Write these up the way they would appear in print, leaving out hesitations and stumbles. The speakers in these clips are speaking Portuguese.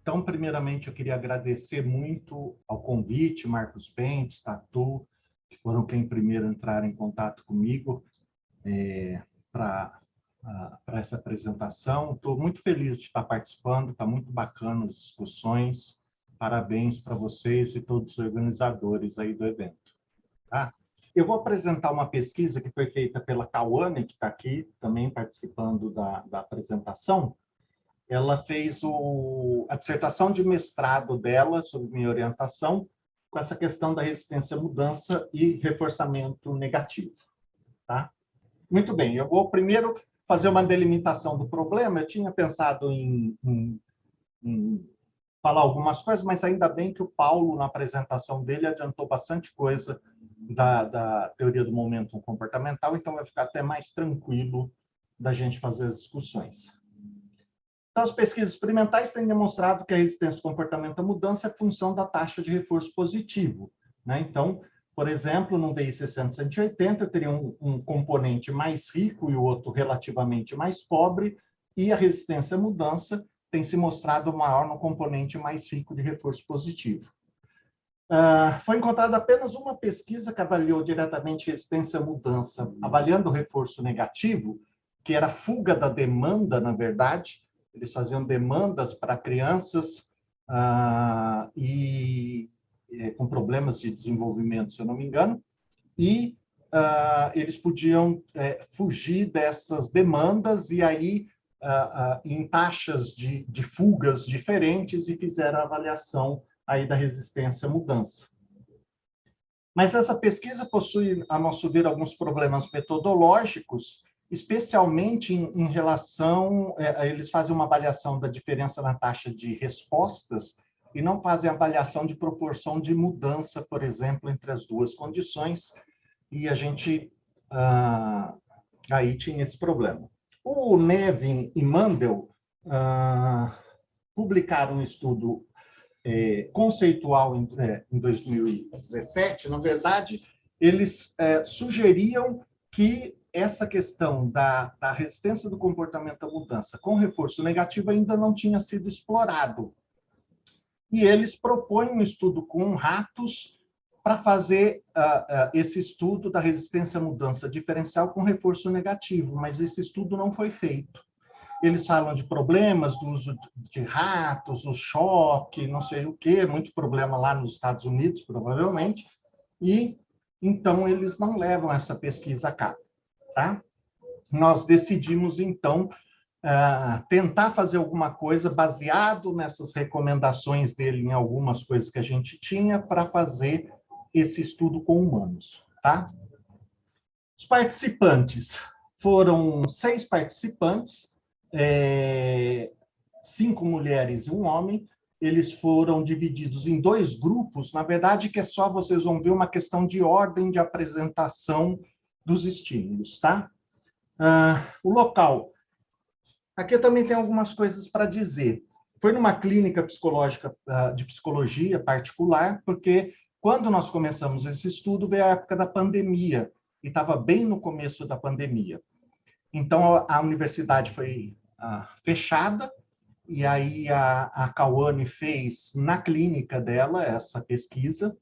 Então, primeiramente, eu queria agradecer muito ao convite, Marcos Bentes, Tatu, que foram quem primeiro entraram em contato comigo para essa apresentação. Estou muito feliz de estar participando, está muito bacana as discussões. Parabéns para vocês e todos os organizadores aí do evento. Tá? Eu vou apresentar uma pesquisa que foi feita pela Cauane, que está aqui também participando da apresentação. Ela fez a dissertação de mestrado dela, sob minha orientação, com essa questão da resistência à mudança e reforçamento negativo. Tá? Muito bem, eu vou primeiro fazer uma delimitação do problema. Eu tinha pensado em falar algumas coisas, mas ainda bem que o Paulo, na apresentação dele, adiantou bastante coisa da teoria do momento comportamental, então vai ficar até mais tranquilo da gente fazer as discussões. Então, as pesquisas experimentais têm demonstrado que a resistência do comportamento à mudança é função da taxa de reforço positivo. Né? Então, por exemplo, no DI 60-180, eu teria um componente mais rico e o outro relativamente mais pobre, e a resistência à mudança tem se mostrado maior no componente mais rico de reforço positivo. Foi encontrada apenas uma pesquisa que avaliou diretamente resistência à mudança, avaliando o reforço negativo, que era fuga da demanda, na verdade. Eles faziam demandas para crianças com problemas de desenvolvimento, se eu não me engano, e eles podiam fugir dessas demandas e aí em taxas de fugas diferentes e fizeram a avaliação aí da resistência à mudança. Mas essa pesquisa possui, a nosso ver, alguns problemas metodológicos, especialmente em relação, eles fazem uma avaliação da diferença na taxa de respostas e não fazem avaliação de proporção de mudança, por exemplo, entre as duas condições, e a gente aí tinha esse problema. O Nevin e Mandel publicaram um estudo conceitual em 2017. Na verdade, eles sugeriam que essa questão da resistência do comportamento à mudança com reforço negativo ainda não tinha sido explorado. E eles propõem um estudo com ratos para fazer esse estudo da resistência à mudança diferencial com reforço negativo, mas esse estudo não foi feito. Eles falam de problemas do uso de ratos, o choque, não sei o quê, muito problema lá nos Estados Unidos, provavelmente, e então eles não levam essa pesquisa a cabo. Tá? Nós decidimos, então, tentar fazer alguma coisa baseado nessas recomendações dele em algumas coisas que a gente tinha para fazer esse estudo com humanos. Tá? Os participantes foram 6 participantes, 5 mulheres e 1 homem. Eles foram divididos em 2 grupos, na verdade, que é só vocês vão ver uma questão de ordem de apresentação dos estímulos, tá? O local. Aqui eu também tenho algumas coisas para dizer. Foi numa clínica psicológica de psicologia particular, porque quando nós começamos esse estudo, veio a época da pandemia, e estava bem no começo da pandemia. Então, a universidade foi fechada, e aí a Cauane fez na clínica dela essa pesquisa,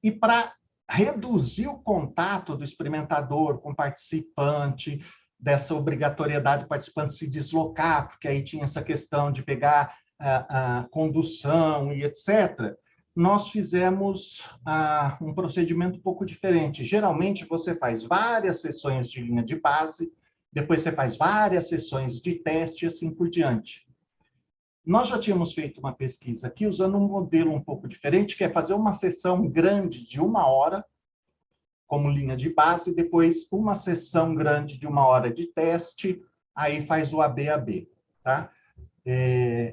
e para reduzir o contato do experimentador com o participante, dessa obrigatoriedade do participante se deslocar, porque aí tinha essa questão de pegar a condução e etc., nós fizemos um procedimento um pouco diferente. Geralmente, você faz várias sessões de linha de base, depois você faz várias sessões de teste e assim por diante. Nós já tínhamos feito uma pesquisa aqui usando um modelo um pouco diferente, que é fazer uma sessão grande de 1 hora, como linha de base, depois uma sessão grande de 1 hora de teste, aí faz o AB-AB. Tá?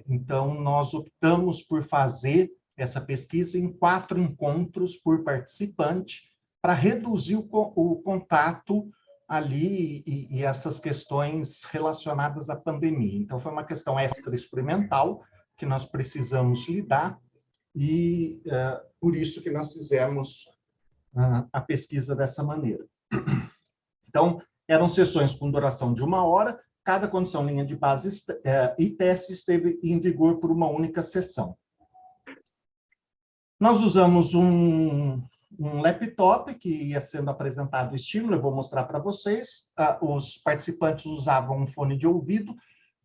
Então, nós optamos por fazer essa pesquisa em 4 encontros por participante, para reduzir o contato ali e essas questões relacionadas à pandemia. Então, foi uma questão extra-experimental, que nós precisamos lidar e por isso que nós fizemos a pesquisa dessa maneira. Então, eram sessões com duração de 1 hora, cada condição, linha de base e teste esteve em vigor por uma única sessão. Nós usamos um laptop que ia sendo apresentado o estímulo, eu vou mostrar para vocês. Os participantes usavam um fone de ouvido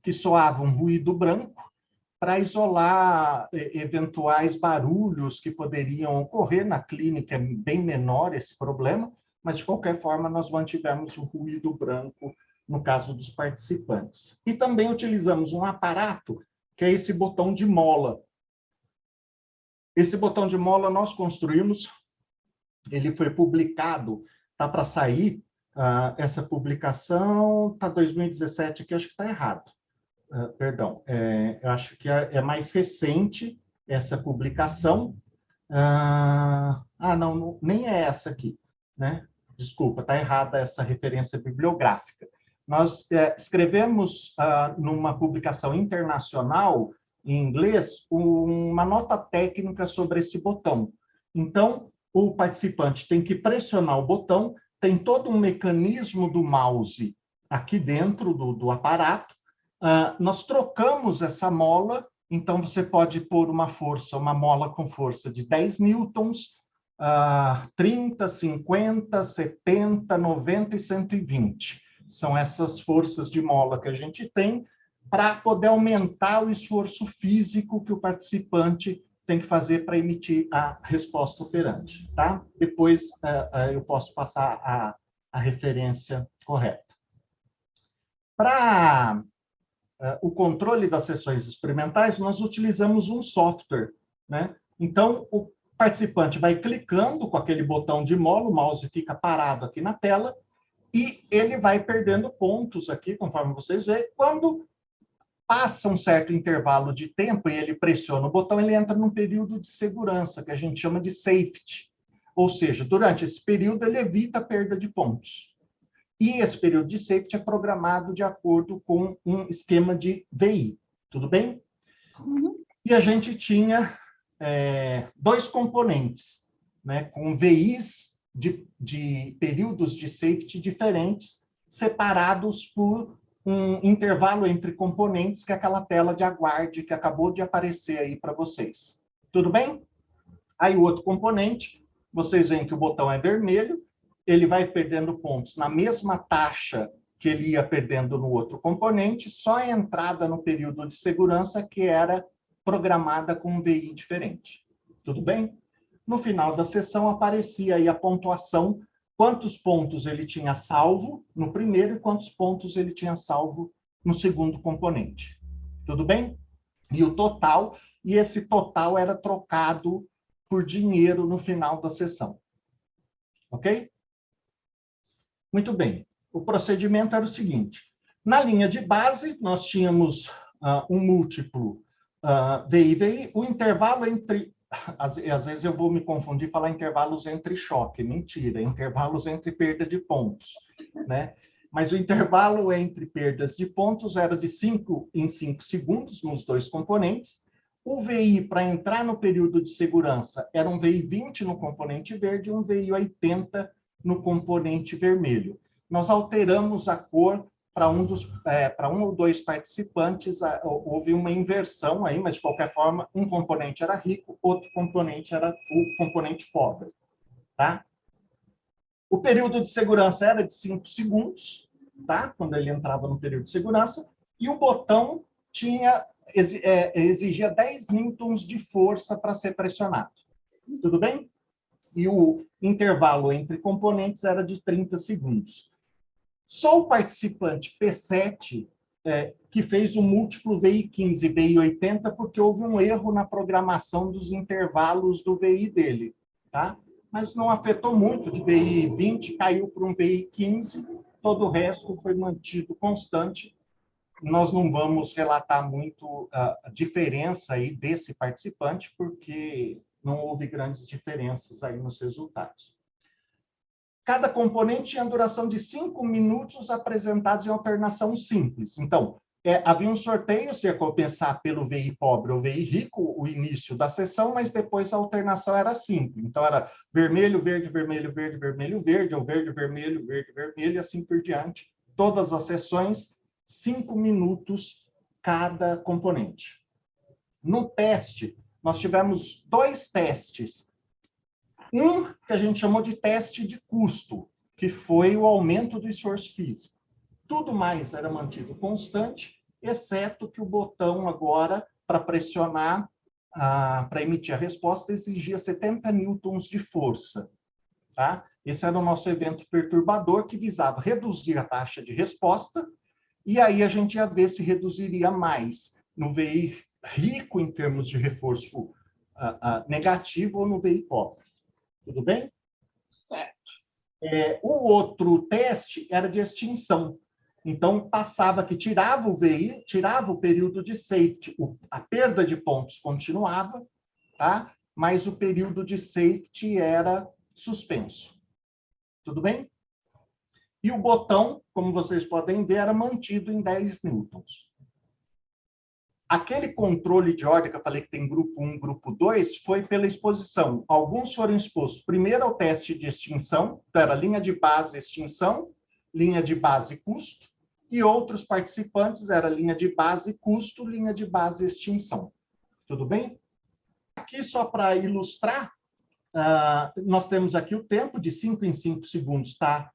que soava um ruído branco para isolar eventuais barulhos que poderiam ocorrer. Na clínica é bem menor esse problema, mas de qualquer forma nós mantivemos o ruído branco no caso dos participantes. E também utilizamos um aparato que é esse botão de mola. Esse botão de mola nós construímos, ele foi publicado, está para sair, essa publicação está 2017 aqui, acho que está errado. Perdão, eu acho que é mais recente essa publicação. Não, nem é essa aqui, né? Desculpa, está errada essa referência bibliográfica. Nós escrevemos numa publicação internacional, em inglês, uma nota técnica sobre esse botão. Então, o participante tem que pressionar o botão, tem todo um mecanismo do mouse aqui dentro do aparato. Nós trocamos essa mola, então você pode pôr uma mola com força de 10 newtons, 30, 50, 70, 90 e 120. São essas forças de mola que a gente tem para poder aumentar o esforço físico que o participante tem que fazer para emitir a resposta operante, tá? Depois eu posso passar a referência correta. Para o controle das sessões experimentais, nós utilizamos um software, né? Então, o participante vai clicando com aquele botão de mola, o mouse fica parado aqui na tela, e ele vai perdendo pontos aqui, conforme vocês veem. Quando passa um certo intervalo de tempo e ele pressiona o botão, ele entra num período de segurança, que a gente chama de safety. Ou seja, durante esse período, ele evita a perda de pontos. E esse período de safety é programado de acordo com um esquema de VI. Tudo bem? Uhum. E a gente tinha 2 componentes, né, com VIs de períodos de safety diferentes, separados por um intervalo entre componentes, que é aquela tela de aguarde que acabou de aparecer aí para vocês. Tudo bem? Aí o outro componente, vocês veem que o botão é vermelho, ele vai perdendo pontos na mesma taxa que ele ia perdendo no outro componente, só a entrada no período de segurança que era programada com um VI diferente. Tudo bem? No final da sessão aparecia aí a pontuação, quantos pontos ele tinha salvo no primeiro e quantos pontos ele tinha salvo no segundo componente. Tudo bem? E o total, e esse total era trocado por dinheiro no final da sessão. Ok? Muito bem. O procedimento era o seguinte. Na linha de base, nós tínhamos um múltiplo VI. O intervalo entre... Às vezes eu vou me confundir e falar intervalos entre choque. Mentira, intervalos entre perda de pontos, né? Mas o intervalo entre perdas de pontos era de 5 em 5 segundos nos 2 componentes. O VI para entrar no período de segurança era um VI 20 no componente verde e um VI 80 no componente vermelho. Nós alteramos a cor para um ou 2 participantes, houve uma inversão aí, mas de qualquer forma, um componente era rico, outro componente era o componente pobre, tá? O período de segurança era de 5 segundos, tá? Quando ele entrava no período de segurança, e o botão exigia 10 newtons de força para ser pressionado. Tudo bem? E o intervalo entre componentes era de 30 segundos. Só o participante P7 que fez o múltiplo VI15 e VI80 porque houve um erro na programação dos intervalos do VI dele, tá? Mas não afetou muito, de VI20 caiu para um VI15, todo o resto foi mantido constante. Nós não vamos relatar muito a diferença aí desse participante, porque não houve grandes diferenças aí nos resultados. Cada componente tinha duração de 5 minutos apresentados em alternação simples. Então, havia um sorteio, se ia compensar pelo VI pobre ou VI rico, o início da sessão, mas depois a alternação era simples. Então, era vermelho, verde, vermelho, verde, vermelho, verde, ou verde, vermelho, verde, vermelho, e assim por diante. Todas as sessões, 5 minutos cada componente. No teste, nós tivemos 2 testes. Um que a gente chamou de teste de custo, que foi o aumento do esforço físico. Tudo mais era mantido constante, exceto que o botão agora, para pressionar, para emitir a resposta, exigia 70 newtons de força. Tá? Esse era o nosso evento perturbador, que visava reduzir a taxa de resposta, e aí a gente ia ver se reduziria mais no VI rico em termos de reforço negativo ou no VI pobre. Tudo bem? Certo. O outro teste era de extinção. Então, passava que tirava o VI, tirava o período de safety, a perda de pontos continuava, tá? Mas o período de safety era suspenso. Tudo bem? E o botão, como vocês podem ver, era mantido em 10 newtons. Aquele controle de ordem que eu falei que tem grupo 1, grupo 2, foi pela exposição. Alguns foram expostos primeiro ao teste de extinção, então era linha de base extinção, linha de base custo, e outros participantes era linha de base custo, linha de base extinção. Tudo bem? Aqui, só para ilustrar, nós temos aqui o tempo de 5 em 5 segundos, tá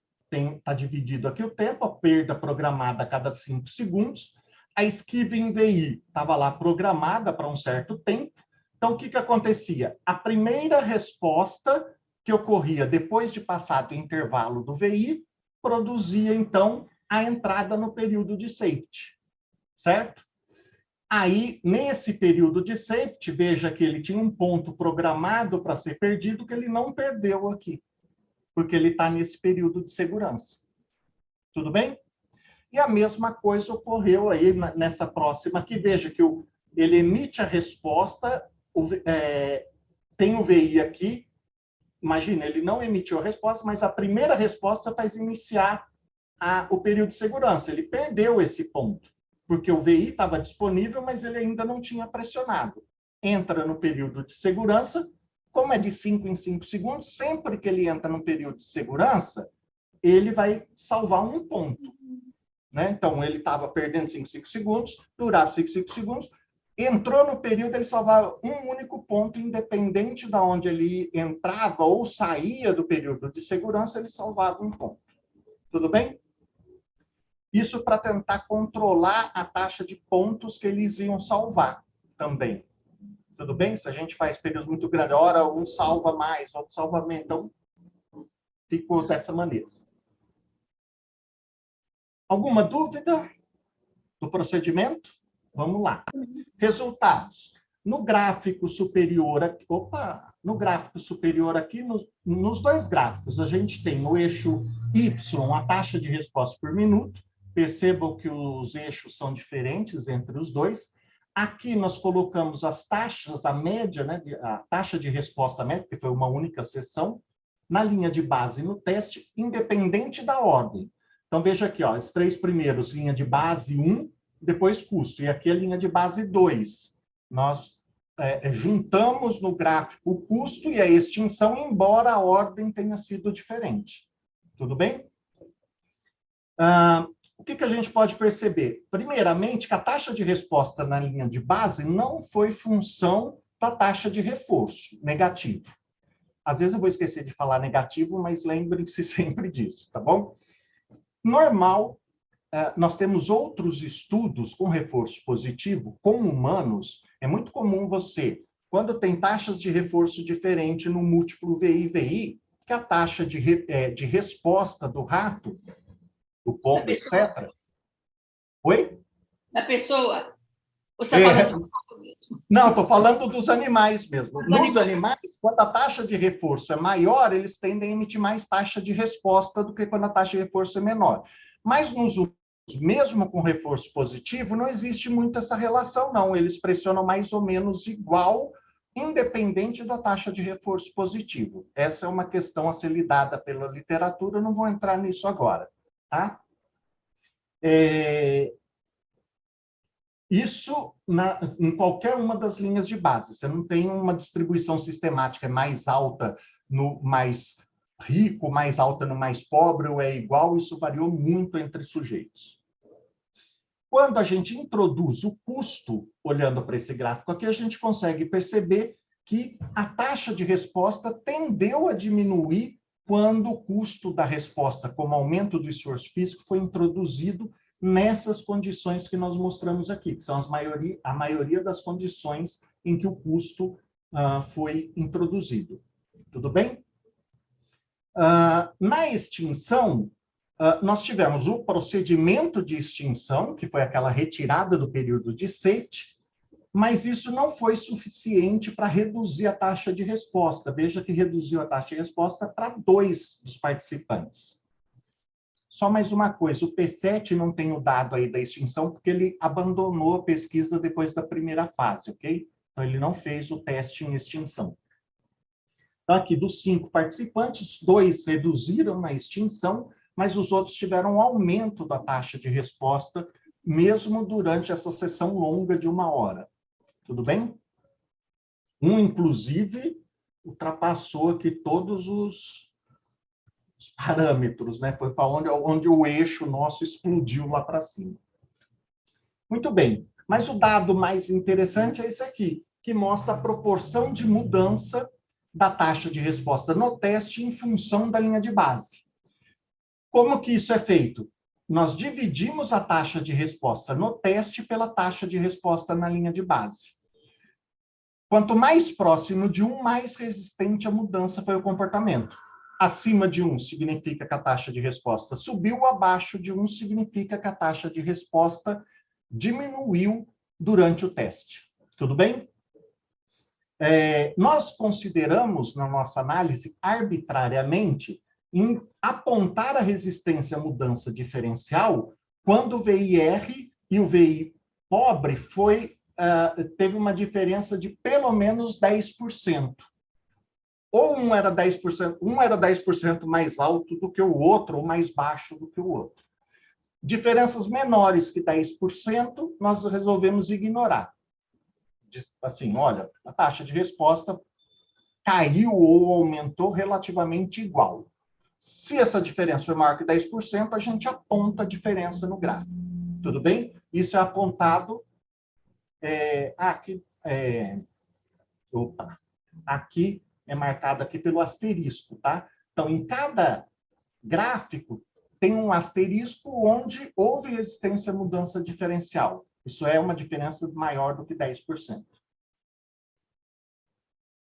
dividido aqui o tempo, a perda programada a cada 5 segundos. A esquiva em VI estava lá programada para um certo tempo. Então, o que acontecia? A primeira resposta que ocorria depois de passado o intervalo do VI produzia, então, a entrada no período de safety, certo? Aí, nesse período de safety, veja que ele tinha um ponto programado para ser perdido que ele não perdeu aqui, porque ele está nesse período de segurança. Tudo bem? E a mesma coisa ocorreu aí nessa próxima aqui. Veja que ele emite a resposta, tem o VI aqui. Imagina, ele não emitiu a resposta, mas a primeira resposta faz iniciar o período de segurança. Ele perdeu esse ponto, porque o VI estava disponível, mas ele ainda não tinha pressionado. Entra no período de segurança, como é de 5 em 5 segundos, sempre que ele entra no período de segurança, ele vai salvar um ponto. Né? Então, ele estava perdendo 5 segundos, durava 5 segundos, entrou no período, ele salvava um único ponto, independente de onde ele entrava ou saía do período de segurança, ele salvava um ponto. Tudo bem? Isso para tentar controlar a taxa de pontos que eles iam salvar também. Tudo bem? Se a gente faz períodos muito grandes, hora um salva mais, outro salva menos, então ficou dessa maneira. Alguma dúvida do procedimento? Vamos lá. Resultados. No gráfico superior aqui, nos 2 gráficos, a gente tem no eixo Y a taxa de resposta por minuto. Percebam que os eixos são diferentes entre os dois. Aqui nós colocamos as taxas, a média, né, a taxa de resposta média, que foi uma única sessão, na linha de base no teste, independente da ordem. Então, veja aqui, ó, os 3 primeiros, linha de base 1, depois custo. E aqui a linha de base 2. Nós juntamos no gráfico o custo e a extinção, embora a ordem tenha sido diferente. Tudo bem? O que a gente pode perceber? Primeiramente, que a taxa de resposta na linha de base não foi função da taxa de reforço negativo. Às vezes eu vou esquecer de falar negativo, mas lembrem-se sempre disso, tá bom? Normal, nós temos outros estudos com reforço positivo, com humanos. É muito comum você, quando tem taxas de reforço diferente no múltiplo VI-VI, que a taxa de resposta do rato, do pombo, etc. Oi? Da pessoa? Você está falando do pombo mesmo? Não, estou falando dos animais mesmo. Nos animais, quando a taxa de reforço é maior, eles tendem a emitir mais taxa de resposta do que quando a taxa de reforço é menor. Mas nos humanos, mesmo com reforço positivo, não existe muito essa relação, não. Eles pressionam mais ou menos igual, independente da taxa de reforço positivo. Essa é uma questão a ser lidada pela literatura, eu não vou entrar nisso agora. Tá? Isso em qualquer uma das linhas de base. Você não tem uma distribuição sistemática mais alta no mais rico, mais alta no mais pobre, ou é igual, isso variou muito entre sujeitos. Quando a gente introduz o custo, olhando para esse gráfico aqui, a gente consegue perceber que a taxa de resposta tendeu a diminuir quando o custo da resposta, como aumento do esforço físico, foi introduzido nessas condições que nós mostramos aqui, que são a maioria das condições em que o custo foi introduzido. Tudo bem? Na extinção, nós tivemos o procedimento de extinção, que foi aquela retirada do período de safety, mas isso não foi suficiente para reduzir a taxa de resposta. Veja que reduziu a taxa de resposta para 2 dos participantes. Só mais uma coisa, o P7 não tem o dado aí da extinção, porque ele abandonou a pesquisa depois da primeira fase, ok? Então, ele não fez o teste em extinção. Então, aqui, dos 5 participantes, 2 reduziram na extinção, mas os outros tiveram um aumento da taxa de resposta, mesmo durante essa sessão longa de 1 hora. Tudo bem? Inclusive, ultrapassou aqui todos os parâmetros, né? Foi para onde o eixo nosso explodiu lá para cima. Muito bem, mas o dado mais interessante é esse aqui, que mostra a proporção de mudança da taxa de resposta no teste em função da linha de base. Como que isso é feito? Nós dividimos a taxa de resposta no teste pela taxa de resposta na linha de base. Quanto mais próximo de 1, mais resistente à mudança foi o comportamento. Acima de 1 significa que a taxa de resposta subiu, abaixo de 1 significa que a taxa de resposta diminuiu durante o teste. Tudo bem? Nós consideramos, na nossa análise, arbitrariamente, em apontar a resistência à mudança diferencial quando o VIR e o VI pobre teve uma diferença de pelo menos 10%. Ou um era 10% mais alto do que o outro, ou mais baixo do que o outro. Diferenças menores que 10%, nós resolvemos ignorar. Assim, olha, a taxa de resposta caiu ou aumentou relativamente igual. Se essa diferença foi maior que 10%, a gente aponta a diferença no gráfico. Tudo bem? Isso é apontado aqui é marcado aqui pelo asterisco, tá? Então, em cada gráfico tem um asterisco onde houve resistência à mudança diferencial. Isso é uma diferença maior do que 10%.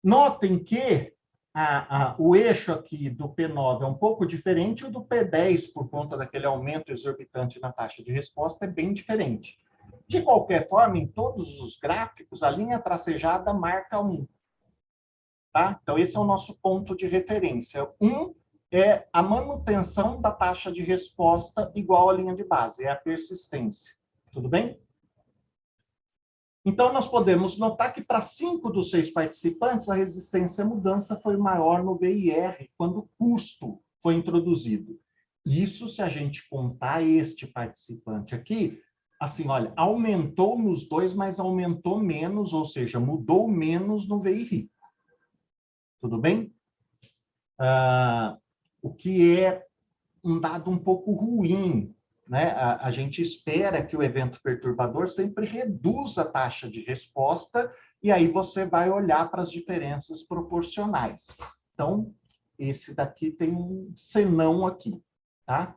Notem que o eixo aqui do P9 é um pouco diferente, o do P10, por conta daquele aumento exorbitante na taxa de resposta, é bem diferente. De qualquer forma, em todos os gráficos, a linha tracejada marca 1. Tá? Então, esse é o nosso ponto de referência. 1 é a manutenção da taxa de resposta igual à linha de base, é a persistência. Tudo bem? Então, nós podemos notar que para 5 dos 6 participantes, a resistência à mudança foi maior no VIR, quando o custo foi introduzido. Isso, se a gente contar este participante aqui, assim, olha, aumentou nos dois, mas aumentou menos, ou seja, mudou menos no VIR. Tudo bem? O que é um dado um pouco ruim, né? A gente espera que o evento perturbador sempre reduza a taxa de resposta e aí você vai olhar para as diferenças proporcionais. Então, esse daqui tem um senão aqui, tá?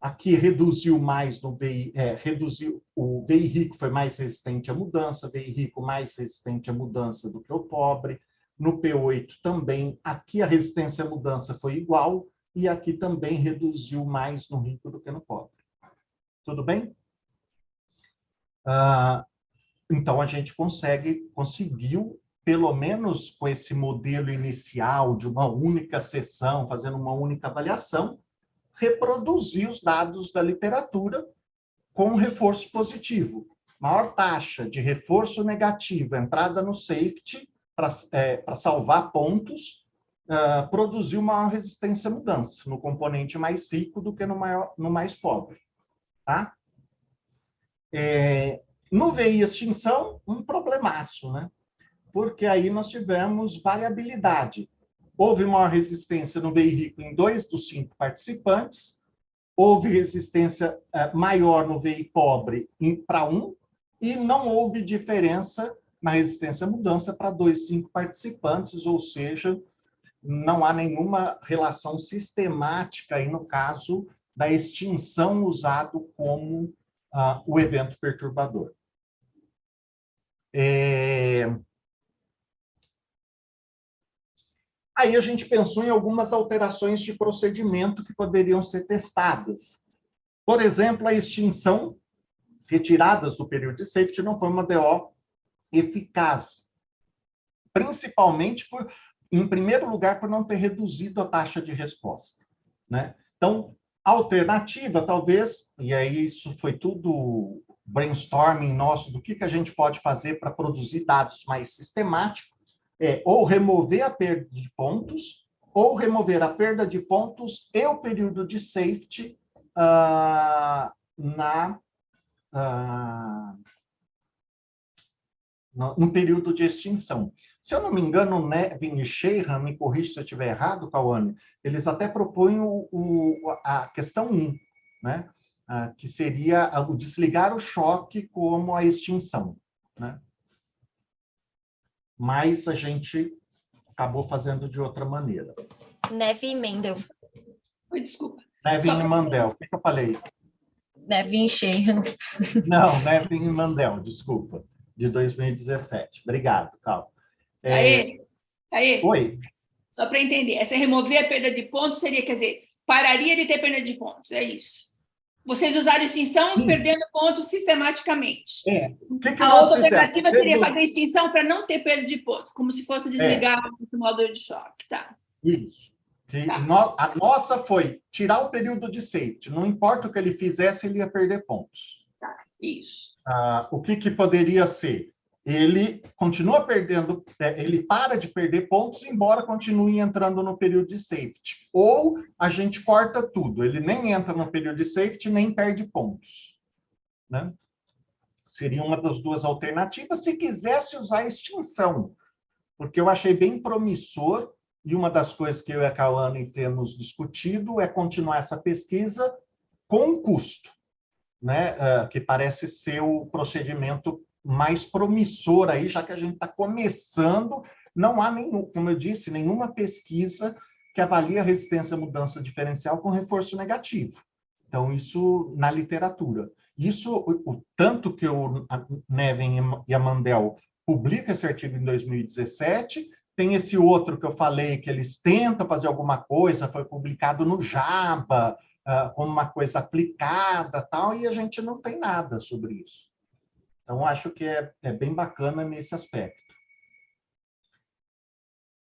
Aqui reduziu mais no VI, o VI rico foi mais resistente à mudança, VI rico mais resistente à mudança do que o pobre. No P8 também, aqui a resistência à mudança foi igual, e aqui também reduziu mais no rico do que no pobre. Tudo bem? Então, a gente conseguiu, pelo menos com esse modelo inicial de uma única sessão, fazendo uma única avaliação, reproduzir os dados da literatura com reforço positivo. Maior taxa de reforço negativo, entrada no safety, para salvar pontos, produziu maior resistência à mudança no componente mais rico do que no mais pobre. Tá? No VI extinção, um problemaço, né? Porque aí nós tivemos variabilidade. Houve maior resistência no VI rico em 2 dos 5 participantes, houve resistência maior no VI pobre para 1, e não houve diferença na resistência à mudança para 2, 5 participantes, ou seja, não há nenhuma relação sistemática aí no caso da extinção usado como o evento perturbador. Aí a gente pensou em algumas alterações de procedimento que poderiam ser testadas. Por exemplo, a extinção retiradas do período de safety não foi uma DO eficaz, principalmente em primeiro lugar, por não ter reduzido a taxa de resposta, né? Então, a alternativa, talvez, e aí isso foi tudo brainstorming nosso do que a gente pode fazer para produzir dados mais sistemáticos, ou remover a perda de pontos, ou remover a perda de pontos e o período de safety no período de extinção. Se eu não me engano, Nevin e Sheehan, me corrija se eu estiver errado, Cauane, eles até propõem a questão 1, né? Que seria o desligar o choque como a extinção, né? Mas a gente acabou fazendo de outra maneira. Nevin e Mendel. Oi, desculpa. Nevin e Mandel, o que eu falei? Nevin e Sheehan. Não, Nevin e Mandel, desculpa, de 2017. Obrigado, Cal. Aí. Oi. Só para entender, essa remover a perda de pontos seria, quer dizer, pararia de ter perda de pontos, é isso. Vocês usaram extinção perdendo pontos sistematicamente. O que a outra alternativa seria fazer extinção para não ter perda de pontos, como se fosse desligar o modo de choque. Tá. Isso. A nossa foi tirar o período de safety. Não importa o que ele fizesse, ele ia perder pontos. Tá. Isso. O que poderia ser? Ele continua perdendo, ele para de perder pontos, embora continue entrando no período de safety. Ou a gente corta tudo, ele nem entra no período de safety, nem perde pontos, né? Seria uma das duas alternativas, se quisesse usar a extinção, porque eu achei bem promissor, e uma das coisas que eu e a Cauane temos discutido é continuar essa pesquisa com custo, né? Que parece ser o procedimento mais promissor aí, já que a gente está começando, não há nenhum, como eu disse, nenhuma pesquisa que avalie a resistência à mudança diferencial com reforço negativo. Então, isso na literatura. Isso, o tanto que o Nevin e a Mandel publicam esse artigo em 2017, tem esse outro que eu falei, que eles tentam fazer alguma coisa, foi publicado no JABA, como uma coisa aplicada, tal, e a gente não tem nada sobre isso. Então, acho que é bem bacana nesse aspecto.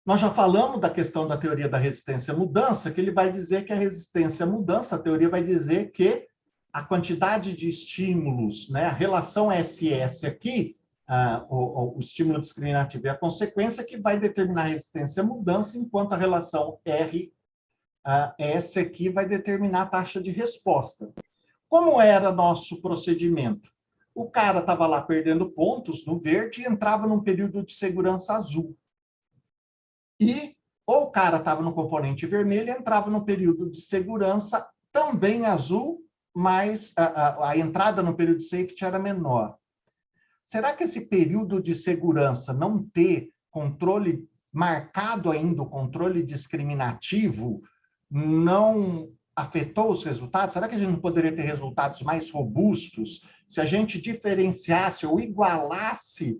Nós já falamos da questão da teoria da resistência à mudança, que ele vai dizer que a resistência à mudança, a teoria vai dizer que a quantidade de estímulos, né, a relação SS aqui, o estímulo discriminativo é a consequência que vai determinar a resistência à mudança, enquanto a relação RS aqui vai determinar a taxa de resposta. Como era nosso procedimento? O cara estava lá perdendo pontos no verde e entrava num período de segurança azul. Ou o cara estava no componente vermelho e entrava no período de segurança também azul, mas a entrada no período de safety era menor. Será que esse período de segurança não ter controle marcado ainda, o controle discriminativo, não afetou os resultados? Será que a gente não poderia ter resultados mais robustos se a gente diferenciasse ou igualasse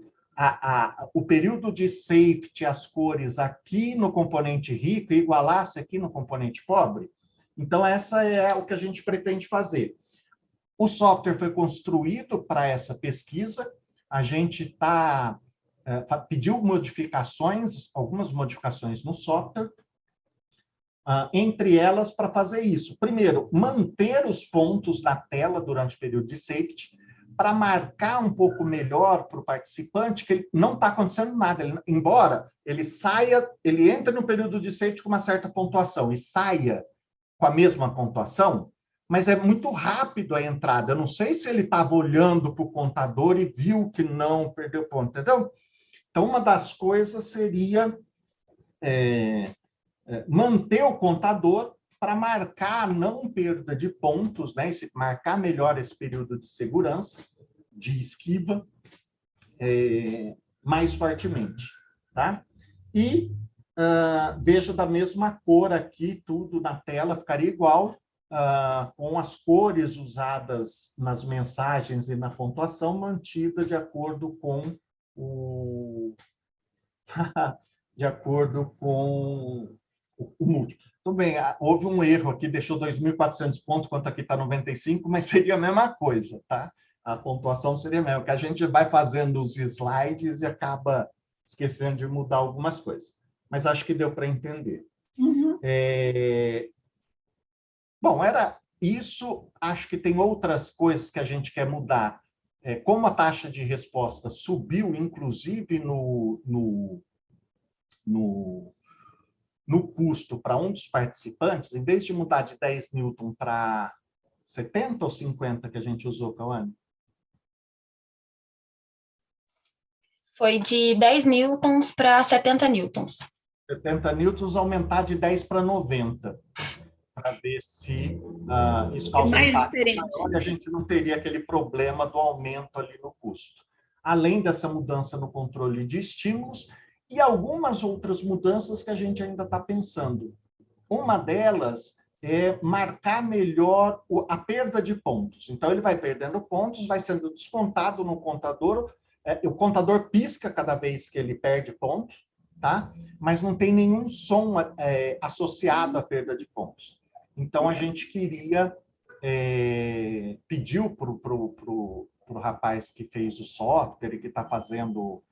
o período de safety, as cores aqui no componente rico e igualasse aqui no componente pobre? Então, essa é o que a gente pretende fazer. O software foi construído para essa pesquisa, a gente pediu modificações, algumas modificações no software, entre elas para fazer isso. Primeiro, manter os pontos na tela durante o período de safety, para marcar um pouco melhor para o participante que não está acontecendo nada. Embora ele saia, ele entre no período de safety com uma certa pontuação e saia com a mesma pontuação, mas é muito rápido a entrada. Eu não sei se ele estava olhando para o contador e viu que não perdeu ponto, entendeu? Então, uma das coisas seria manter o contador para marcar a não perda de pontos, né? Marcar melhor esse período de segurança, de esquiva, mais fortemente, tá? E vejo da mesma cor aqui, tudo na tela ficaria igual, com as cores usadas nas mensagens e na pontuação mantida de acordo com o de acordo com o múltiplo. Tudo bem, houve um erro aqui, deixou 2.400 pontos, quanto aqui está 95, mas seria a mesma coisa, tá? A pontuação seria a mesma, que a gente vai fazendo os slides e acaba esquecendo de mudar algumas coisas. Mas acho que deu para entender. Uhum. Bom, era isso. Acho que tem outras coisas que a gente quer mudar. Como a taxa de resposta subiu, inclusive no custo para um dos participantes, em vez de mudar de 10 newton para 70 ou 50 que a gente usou, Cauane? Foi de 10 newtons para 70 newtons. 70 newtons, aumentar de 10 para 90, para ver se isso causa um mais impacto diferente. maior e a gente não teria aquele problema do aumento ali no custo. Além dessa mudança no controle de estímulos e algumas outras mudanças que a gente ainda está pensando. Uma delas é marcar melhor a perda de pontos. Então, ele vai perdendo pontos, vai sendo descontado no contador. O contador pisca cada vez que ele perde pontos, tá? Mas não tem nenhum som associado à perda de pontos. Então, a gente queria pediu para o rapaz que fez o software e que está fazendo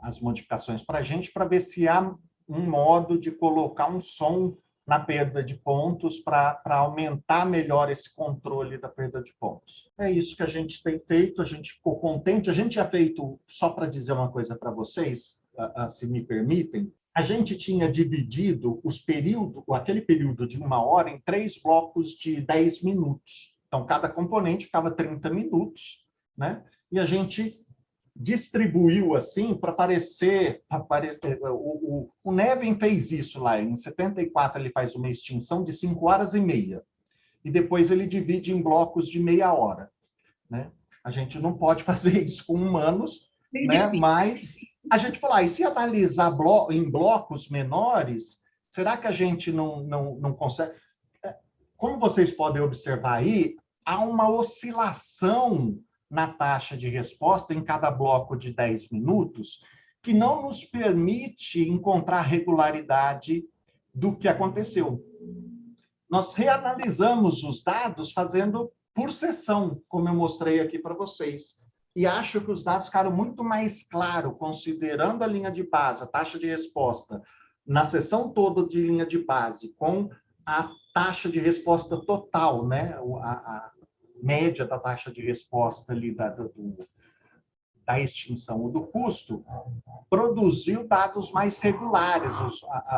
as modificações para a gente, para ver se há um modo de colocar um som na perda de pontos para aumentar melhor esse controle da perda de pontos. É isso que a gente tem feito, a gente ficou contente. A gente já feito, só para dizer uma coisa para vocês, se me permitem, a gente tinha dividido aquele período de 1 hora em 3 blocos de 10 minutos. Então, cada componente ficava 30 minutos, né? E a gente distribuiu assim para parecer o Nevin fez isso lá em 74, ele faz uma extinção de 5 horas e meia e depois ele divide em blocos de meia hora, né? A gente não pode fazer isso com humanos, né? Mas a gente falou, e se analisar em blocos menores, será que a gente não consegue? Como vocês podem observar aí, há uma oscilação na taxa de resposta em cada bloco de 10 minutos, que não nos permite encontrar regularidade do que aconteceu. Nós reanalisamos os dados fazendo por sessão, como eu mostrei aqui para vocês. E acho que os dados ficaram muito mais claros, considerando a linha de base, a taxa de resposta, na sessão toda de linha de base, com a taxa de resposta total, né? A média da taxa de resposta ali da extinção ou do custo, produziu dados mais regulares,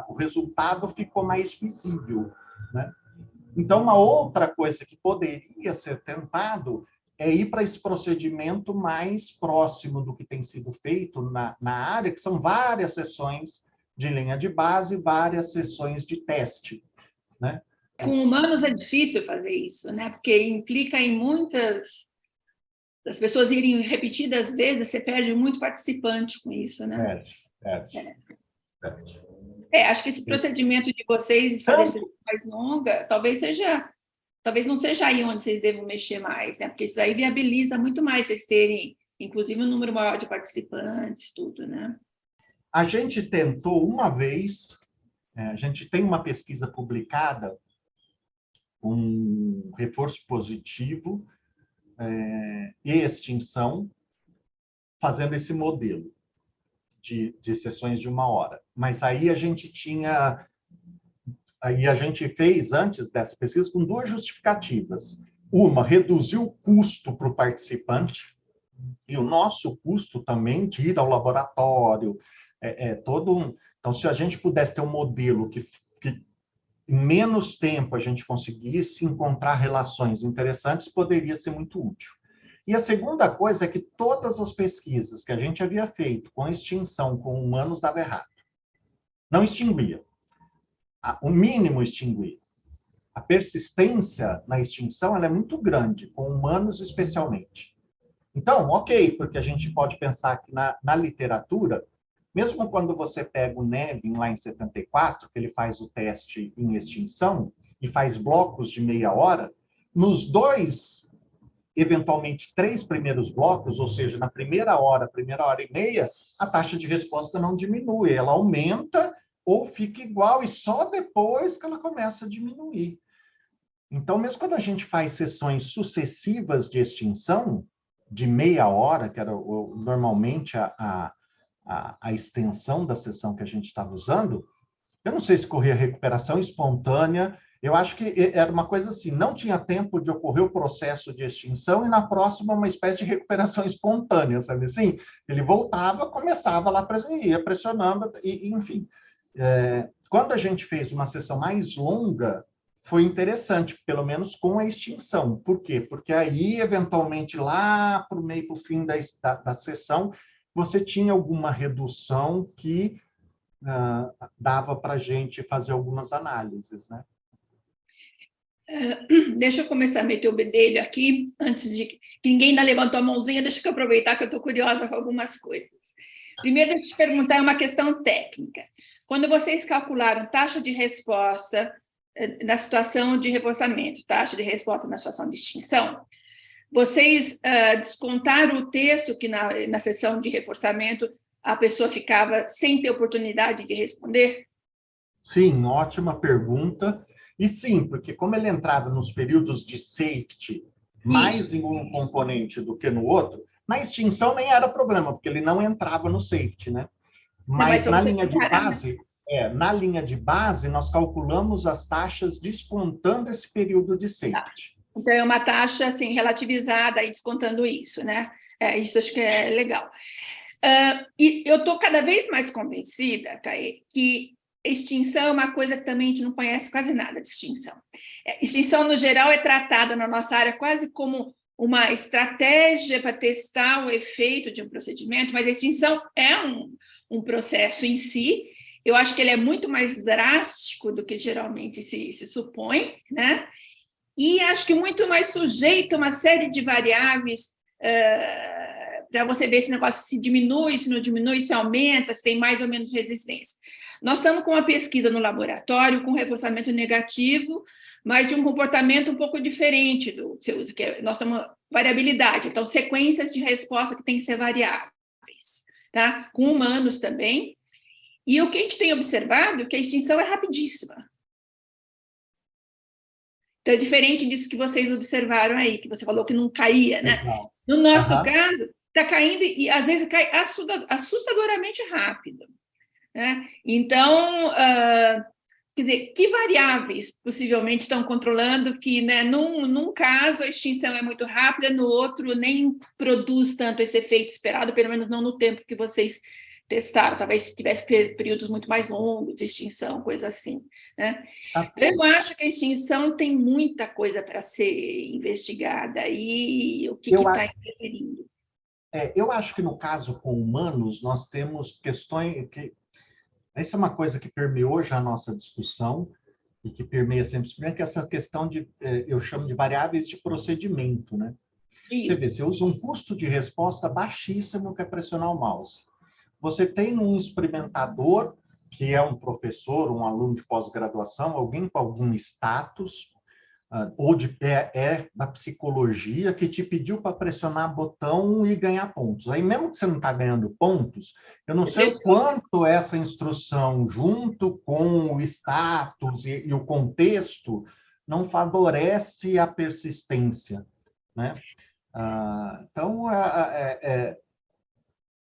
o resultado ficou mais visível, né? Então, uma outra coisa que poderia ser tentado é ir para esse procedimento mais próximo do que tem sido feito na área, que são várias sessões de linha de base, várias sessões de teste, né? Com humanos é difícil fazer isso, né? Porque implica em muitas das pessoas irem repetidas vezes, você perde muito participante com isso, né? Perde. Acho que esse procedimento de vocês de fazer sessão mais longa, talvez não seja aí onde vocês devam mexer mais, né? Porque isso aí viabiliza muito mais vocês terem, inclusive, um número maior de participantes, tudo, né? A gente tentou uma vez, a gente tem uma pesquisa publicada, um reforço positivo e extinção, fazendo esse modelo de sessões de 1 hora. Mas aí a gente fez, antes dessa pesquisa, com 2 justificativas. Uma, reduzir o custo para o participante, e o nosso custo também de ir ao laboratório, todo um... Então, se a gente pudesse ter um modelo que em menos tempo a gente conseguisse encontrar relações interessantes, poderia ser muito útil. E a segunda coisa é que todas as pesquisas que a gente havia feito com extinção com humanos dava errado. Não extinguia. O mínimo extinguia. A persistência na extinção ela é muito grande, com humanos especialmente. Então, ok, porque a gente pode pensar que na literatura, mesmo quando você pega o Nevin lá em 74, que ele faz o teste em extinção e faz blocos de meia hora, nos 2, eventualmente 3 primeiros blocos, ou seja, na primeira hora e meia, a taxa de resposta não diminui, ela aumenta ou fica igual, e só depois que ela começa a diminuir. Então, mesmo quando a gente faz sessões sucessivas de extinção, de meia hora, que era normalmente a extensão da sessão que a gente estava usando, eu não sei se corria recuperação espontânea, eu acho que era uma coisa assim, não tinha tempo de ocorrer o processo de extinção e na próxima uma espécie de recuperação espontânea, sabe assim? Ele voltava, começava lá, ia pressionando, e enfim. Quando a gente fez uma sessão mais longa, foi interessante, pelo menos com a extinção. Por quê? Porque aí, eventualmente, lá para o meio, para o fim da sessão, você tinha alguma redução que dava para a gente fazer algumas análises, né? Deixa eu começar a meter o bedelho aqui, antes de que ninguém ainda levantou a mãozinha, deixa eu aproveitar que eu estou curiosa com algumas coisas. Primeiro, deixa eu te perguntar uma questão técnica. Quando vocês calcularam taxa de resposta na situação de reforçamento, taxa de resposta na situação de extinção, vocês descontaram o terço que na sessão de reforçamento a pessoa ficava sem ter oportunidade de responder? Sim, ótima pergunta. E sim, porque como ele entrava nos períodos de safety, mais em um componente do que no outro, na extinção nem era problema, porque ele não entrava no safety, né? Mas na linha de base, na linha de base, nós calculamos as taxas descontando esse período de safety. Então, é uma taxa assim, relativizada e descontando isso, né? Isso acho que é legal. E eu estou cada vez mais convencida, Caê, que extinção é uma coisa que também a gente não conhece quase nada de extinção. Extinção, no geral, é tratada na nossa área quase como uma estratégia para testar o efeito de um procedimento, mas a extinção é um processo em si. Eu acho que ele é muito mais drástico do que geralmente se supõe, né? E acho que muito mais sujeito a uma série de variáveis para você ver se o negócio se diminui, se não diminui, se aumenta, se tem mais ou menos resistência. Nós estamos com uma pesquisa no laboratório com reforçamento negativo, mas de um comportamento um pouco diferente do que você usa, que nós temos variabilidade, então sequências de resposta que têm que ser variáveis, tá? Com humanos também. E o que a gente tem observado é que a extinção é rapidíssima. Então, é diferente disso que vocês observaram aí, que você falou que não caía, né? Legal. No nosso caso, está caindo e, às vezes, cai assustadoramente rápido. Né? Então, quer dizer, que variáveis possivelmente estão controlando que, né, num caso, a extinção é muito rápida, no outro nem produz tanto esse efeito esperado, pelo menos não no tempo que vocês testaram, talvez tivesse períodos muito mais longos de extinção, coisa assim. Né? Eu acho que a extinção tem muita coisa para ser investigada e o que está interferindo. Eu acho que no caso com humanos, nós temos questões que... Essa é uma coisa que permeou já a nossa discussão e que permeia sempre, que é essa questão de, eu chamo de variáveis de procedimento, né? Isso. Você vê, você usa um custo de resposta baixíssimo que é pressionar o mouse. Você tem um experimentador, que é um professor, um aluno de pós-graduação, alguém com algum status, ou da psicologia, que te pediu para pressionar botão e ganhar pontos. Aí, mesmo que você não está ganhando pontos, eu não sei o quanto essa instrução, junto com o status e o contexto, não favorece a persistência, né? Então,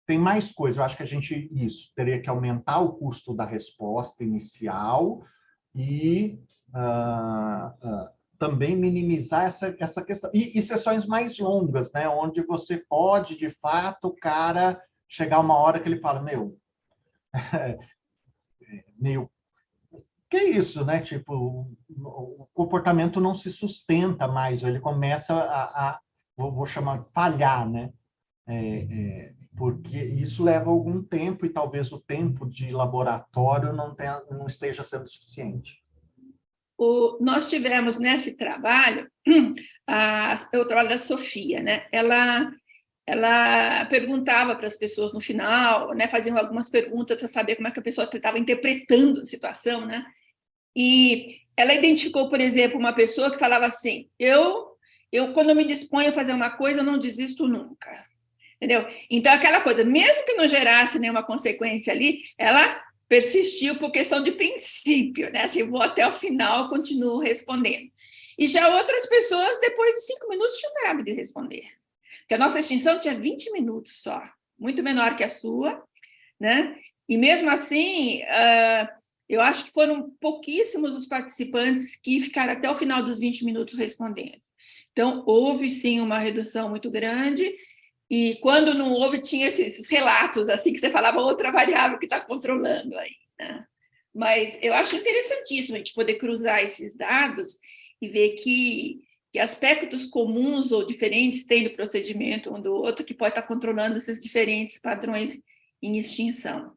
tem mais coisas. Eu acho que a gente, teria que aumentar o custo da resposta inicial e também minimizar essa questão. E sessões mais longas, né? Onde você pode, de fato, o cara chegar uma hora que ele fala, que é isso, né? Tipo, o comportamento não se sustenta mais, ele começa vou chamar de falhar, né? Porque isso leva algum tempo e talvez o tempo de laboratório não esteja sendo suficiente. Nós tivemos nesse trabalho, o trabalho da Sofia, né? Ela perguntava para as pessoas no final, né? Faziam algumas perguntas para saber como é que a pessoa estava interpretando a situação, né? E ela identificou, por exemplo, uma pessoa que falava assim: eu quando eu me disponho a fazer uma coisa, eu não desisto nunca. Entendeu? Então, aquela coisa, mesmo que não gerasse nenhuma consequência ali, ela persistiu por questão de princípio, né? Assim, vou até o final, continuo respondendo. E já outras pessoas, depois de 5 minutos, tinham parado de responder. Porque a nossa extinção tinha 20 minutos só, muito menor que a sua, né? E mesmo assim, eu acho que foram pouquíssimos os participantes que ficaram até o final dos 20 minutos respondendo. Então, houve sim uma redução muito grande. E quando não houve, tinha esses relatos, assim, que você falava outra variável que está controlando aí, né? Mas eu acho interessantíssimo a gente poder cruzar esses dados e ver que aspectos comuns ou diferentes tem no procedimento um do outro que pode estar controlando esses diferentes padrões em extinção,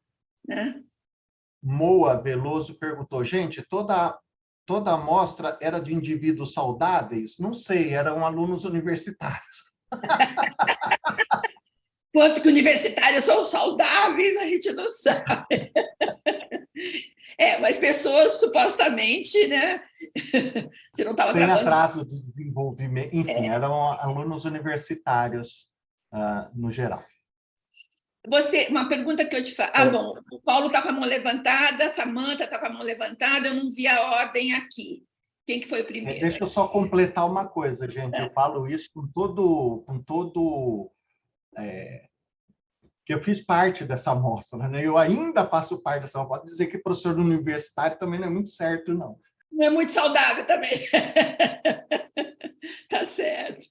né? Moa Veloso perguntou, gente, toda a amostra era de indivíduos saudáveis? Não sei, eram alunos universitários. Quanto que universitários são saudáveis, a gente não sabe. Mas pessoas supostamente, né? Você não estava Sem trabalhando. atraso de desenvolvimento, enfim, eram alunos universitários no geral. Uma pergunta que eu te faço. Bom, o Paulo está com a mão levantada, a Samanta está com a mão levantada, eu não vi a ordem aqui. Quem que foi o primeiro? Deixa eu só completar uma coisa, gente. Eu falo isso com todo que eu fiz parte dessa amostra, né? Eu ainda faço parte dessa amostra. Pode dizer que professor universitário também não é muito certo, não. Não é muito saudável também. Tá certo.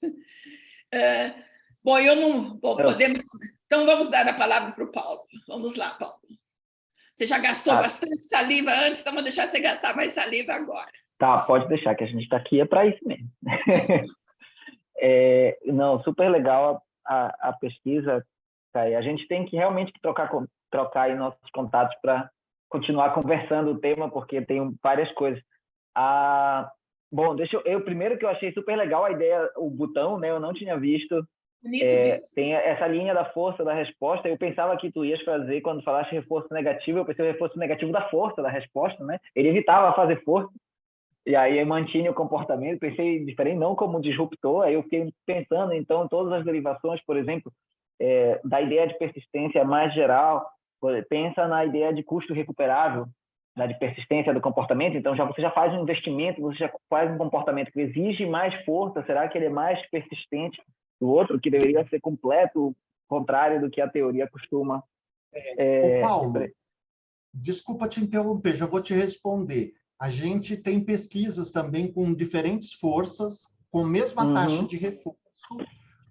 Bom, eu não... Bom, podemos... Então, vamos dar a palavra para o Paulo. Vamos lá, Paulo. Você já gastou bastante saliva antes, então vou deixar você gastar mais saliva agora. Tá, pode deixar, que a gente está aqui é para isso mesmo. Não, super legal a pesquisa, Kai. A gente tem que realmente trocar aí nossos contatos para continuar conversando o tema, porque tem várias coisas. Bom, primeiro que eu achei super legal a ideia, o botão, né? Eu não tinha visto. Tem essa linha da força da resposta. Eu pensava que tu ias fazer, quando falaste reforço negativo, eu pensei o reforço negativo da força da resposta, né? Ele evitava fazer força, e aí eu mantinha o comportamento. Pensei diferente, não como disruptor. Aí eu fiquei pensando, então, todas as derivações, por exemplo, da ideia de persistência mais geral, pensa na ideia de custo recuperável, de persistência do comportamento. Então, você já faz um investimento, você já faz um comportamento que exige mais força. Será que ele é mais persistente do outro, que deveria ser completo, contrário do que a teoria costuma... Paulo, desculpa te interromper, já vou te responder. A gente tem pesquisas também com diferentes forças, com a mesma taxa de reforço.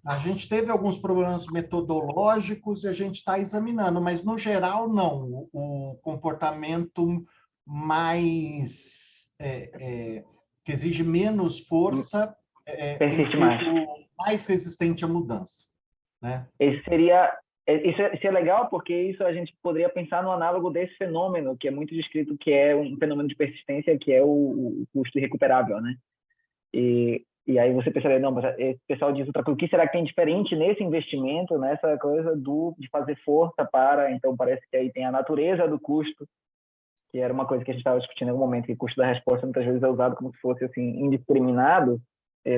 A gente teve alguns problemas metodológicos e a gente está examinando, mas, no geral, não. O comportamento mais que exige menos força tem sido mais resistente à mudança, né? Isso é legal, porque isso a gente poderia pensar no análogo desse fenômeno, que é muito descrito, que é um fenômeno de persistência, que é o custo irrecuperável, né? E aí você pensaria, não, mas esse pessoal diz outra coisa. O que será que tem diferente nesse investimento, nessa coisa de fazer força para... Então, parece que aí tem a natureza do custo, que era uma coisa que a gente estava discutindo em algum momento, que o custo da resposta muitas vezes é usado como se fosse assim, indiscriminado,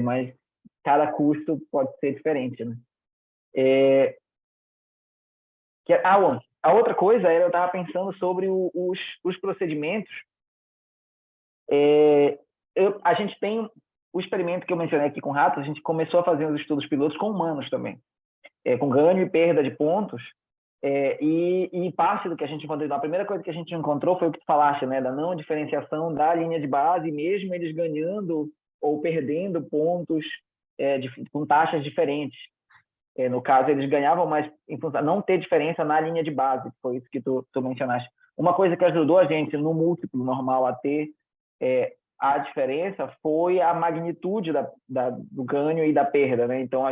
mas cada custo pode ser diferente, né? A outra coisa era, eu estava pensando sobre os procedimentos. A gente tem o experimento que eu mencionei aqui com ratos, a gente começou a fazer os estudos pilotos com humanos também, com ganho e perda de pontos, e parte do que a gente encontrou, a primeira coisa que a gente encontrou foi o que tu falaste, né, da não diferenciação da linha de base, mesmo eles ganhando ou perdendo pontos com taxas diferentes. No caso, eles ganhavam mais em função não ter diferença na linha de base, foi isso que tu mencionaste. Uma coisa que ajudou a gente no múltiplo normal a ter a diferença foi a magnitude do ganho e da perda, né? Então,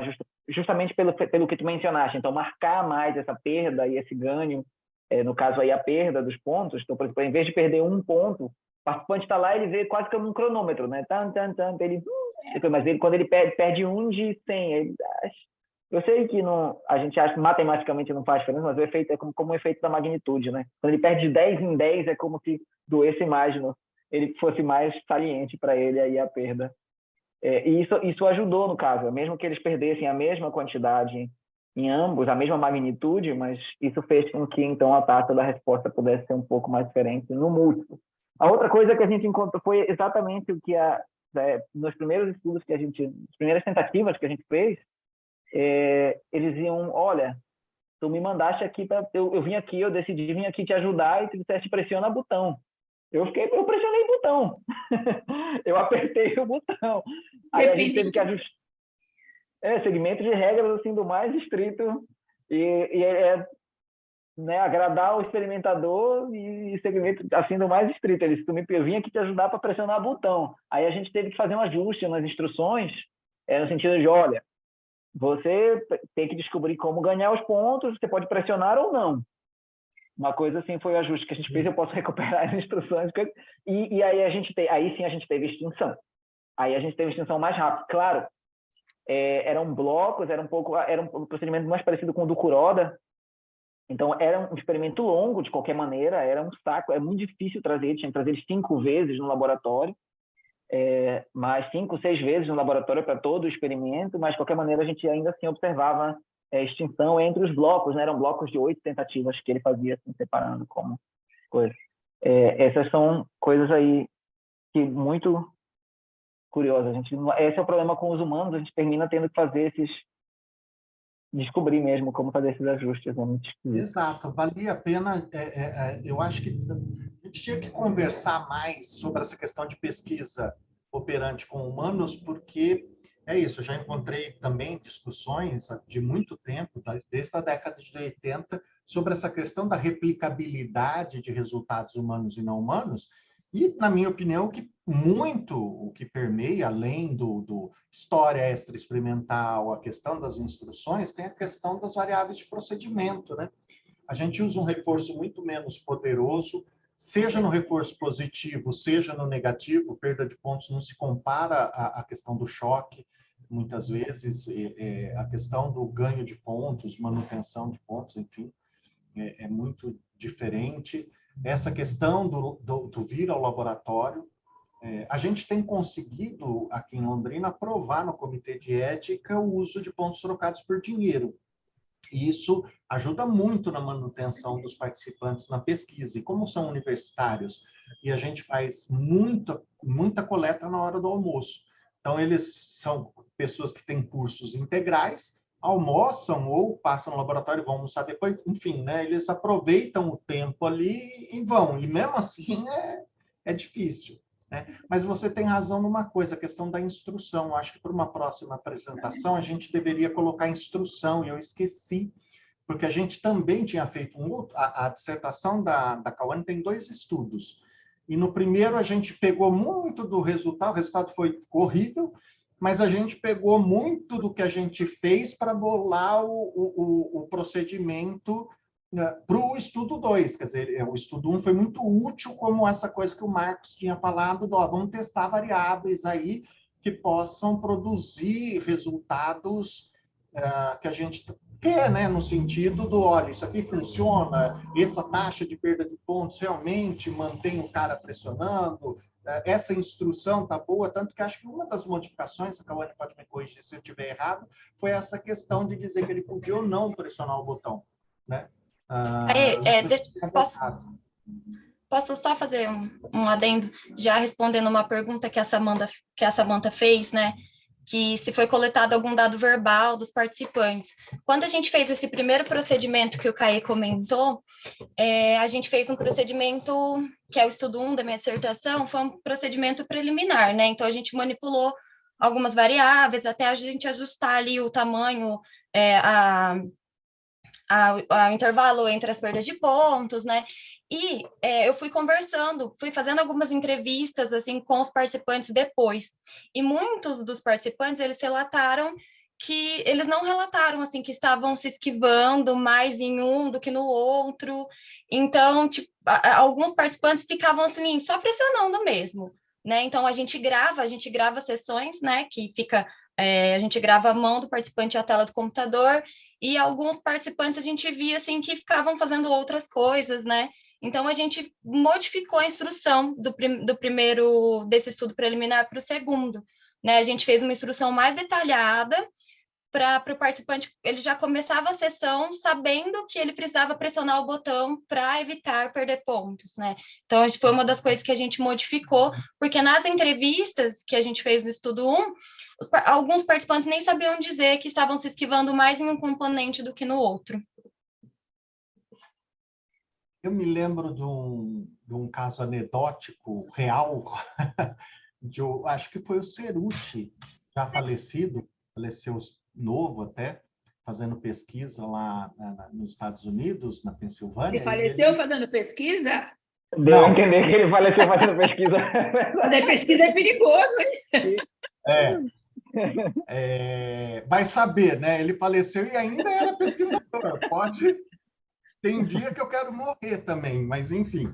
justamente pelo que tu mencionaste, então marcar mais essa perda e esse ganho, no caso aí a perda dos pontos. Então, por exemplo, em vez de perder um ponto, o participante está lá, ele vê quase como um cronômetro, né? Mas quando ele perde um de 100, eu sei que não, a gente acha que matematicamente não faz diferença, mas o efeito é como o efeito da magnitude, né? Quando ele perde de 10 em 10, é como se doesse mais, ele fosse mais saliente para ele aí a perda. E isso ajudou no caso, mesmo que eles perdessem a mesma quantidade em ambos, a mesma magnitude, mas isso fez com que então a taxa da resposta pudesse ser um pouco mais diferente no múltiplo. A outra coisa que a gente encontrou foi exatamente o que nos primeiros estudos as primeiras tentativas que a gente fez, eles iam, olha, tu me mandaste aqui, eu vim aqui, eu decidi vir aqui te ajudar e tu disseste pressiona botão. Eu pressionei o botão. Eu apertei o botão. Aí a gente teve que ajustar. Segmento de regras assim do mais estrito né, agradar o experimentador e segmento assim do mais estrito. Eu vim aqui te ajudar para pressionar o botão. Aí a gente teve que fazer um ajuste nas instruções, no sentido de, olha, você tem que descobrir como ganhar os pontos, você pode pressionar ou não. Uma coisa assim foi o ajuste que a gente fez, eu posso recuperar as instruções. E aí aí sim a gente teve extinção. Aí a gente teve extinção mais rápido. Claro, eram blocos, era um procedimento mais parecido com o do Kuroda. Então, era um experimento longo, de qualquer maneira, era um saco, é muito difícil trazer, tinha que trazer eles 5 vezes no laboratório, mais 5, 6 vezes no laboratório para todo o experimento, mas, de qualquer maneira, a gente ainda assim observava extinção entre os blocos, né? Eram blocos de 8 tentativas que ele fazia, assim, separando como coisa. Essas são coisas aí que muito curiosas. Esse é o problema com os humanos, a gente termina tendo que fazer descobrir mesmo como fazer esses ajustes. É muito esquisito. Exato, valia a pena. Eu acho que a gente tinha que conversar mais sobre essa questão de pesquisa operante com humanos, porque é isso, eu já encontrei também discussões de muito tempo, desde a década de 80, sobre essa questão da replicabilidade de resultados humanos e não humanos, e, na minha opinião, o que permeia, além do história extra-experimental, a questão das instruções, tem a questão das variáveis de procedimento, né? A gente usa um reforço muito menos poderoso, seja no reforço positivo, seja no negativo, perda de pontos não se compara à questão do choque, muitas vezes, a questão do ganho de pontos, manutenção de pontos, enfim, é muito diferente. Essa questão do vir ao laboratório, a gente tem conseguido, aqui em Londrina, aprovar no Comitê de Ética o uso de pontos trocados por dinheiro. E isso ajuda muito na manutenção dos participantes na pesquisa. E como são universitários, e a gente faz muita coleta na hora do almoço. Então, eles são pessoas que têm cursos integrais, almoçam ou passam no laboratório e vão almoçar depois, enfim, né? Eles aproveitam o tempo ali e vão. E mesmo assim é difícil, né? Mas você tem razão numa coisa, a questão da instrução. Acho que para uma próxima apresentação a gente deveria colocar instrução, e eu esqueci, porque a gente também tinha feito a dissertação da Cauane tem 2 estudos. E no primeiro a gente pegou muito do resultado, o resultado foi horrível, mas a gente pegou muito do que a gente fez para bolar o procedimento para o estudo 2. Quer dizer, o estudo 1 foi muito útil, como essa coisa que o Marcos tinha falado, vamos testar variáveis aí que possam produzir resultados que a gente quer, né, no sentido do, olha, isso aqui funciona, essa taxa de perda de pontos realmente mantém o cara pressionando, essa instrução tá boa, tanto que acho que uma das modificações, a Cauane pode me corrigir se eu estiver errado, foi essa questão de dizer que ele podia ou não pressionar o botão, né? Posso só fazer um adendo, já respondendo uma pergunta que a Samantha fez, né? Que se foi coletado algum dado verbal dos participantes. Quando a gente fez esse primeiro procedimento que o Caê comentou, a gente fez um procedimento, que é o estudo 1 da minha dissertação, foi um procedimento preliminar, né? Então, a gente manipulou algumas variáveis, até a gente ajustar ali o tamanho, a intervalo entre as perdas de pontos, né? E eu fui conversando, fui fazendo algumas entrevistas assim com os participantes depois. E muitos dos participantes, eles relataram que eles não relataram assim que estavam se esquivando mais em um do que no outro. Então, tipo, alguns participantes ficavam assim, só pressionando mesmo, né? Então a gente grava sessões, né? Que fica, a gente grava a mão do participante e a tela do computador, e alguns participantes a gente via assim que ficavam fazendo outras coisas, né? Então a gente modificou a instrução do primeiro desse estudo preliminar para o segundo, né? A gente fez uma instrução mais detalhada para o participante, ele já começava a sessão sabendo que ele precisava pressionar o botão para evitar perder pontos, né? Então, foi uma das coisas que a gente modificou, porque nas entrevistas que a gente fez no estudo 1, alguns participantes nem sabiam dizer que estavam se esquivando mais em um componente do que no outro. Eu me lembro de um caso anedótico real, acho que foi o Cerutti, já falecido, faleceu novo até, fazendo pesquisa lá nos Estados Unidos, na Pensilvânia. Ele faleceu fazendo pesquisa? Deu a entender que ele faleceu fazendo pesquisa. Fazer pesquisa é perigoso, hein? Vai saber, né? Ele faleceu e ainda era pesquisador. Tem dia que eu quero morrer também, mas enfim.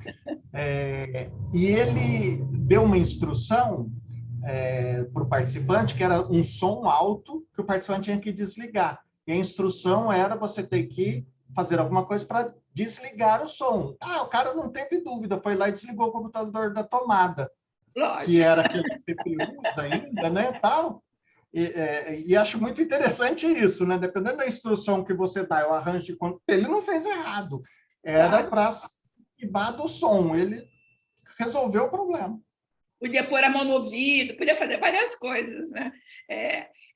E ele deu uma instrução para o participante, que era um som alto que o participante tinha que desligar. E a instrução era você ter que fazer alguma coisa para desligar o som. O cara não teve dúvida, foi lá e desligou o computador da tomada, Lógico. Que era aquele CPUs ainda, né, tal. E acho muito interessante isso, né? Dependendo da instrução que você dá, o arranjo de conta, ele não fez errado. Era para esquivar do som. Ele resolveu o problema. Podia pôr a mão no ouvido, podia fazer várias coisas, né?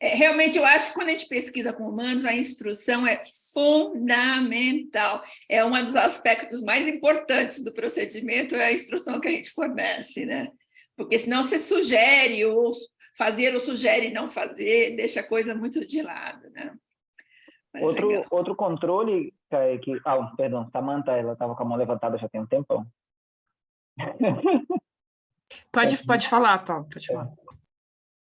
Realmente, eu acho que quando a gente pesquisa com humanos, a instrução é fundamental. É um dos aspectos mais importantes do procedimento, é a instrução que a gente fornece, né? Porque senão você sugere, ou fazer ou sugere não fazer, deixa a coisa muito de lado, né? Outro controle que... perdão, Samantha, ela estava com a mão levantada já tem um tempão. Pode falar, Paulo, pode falar.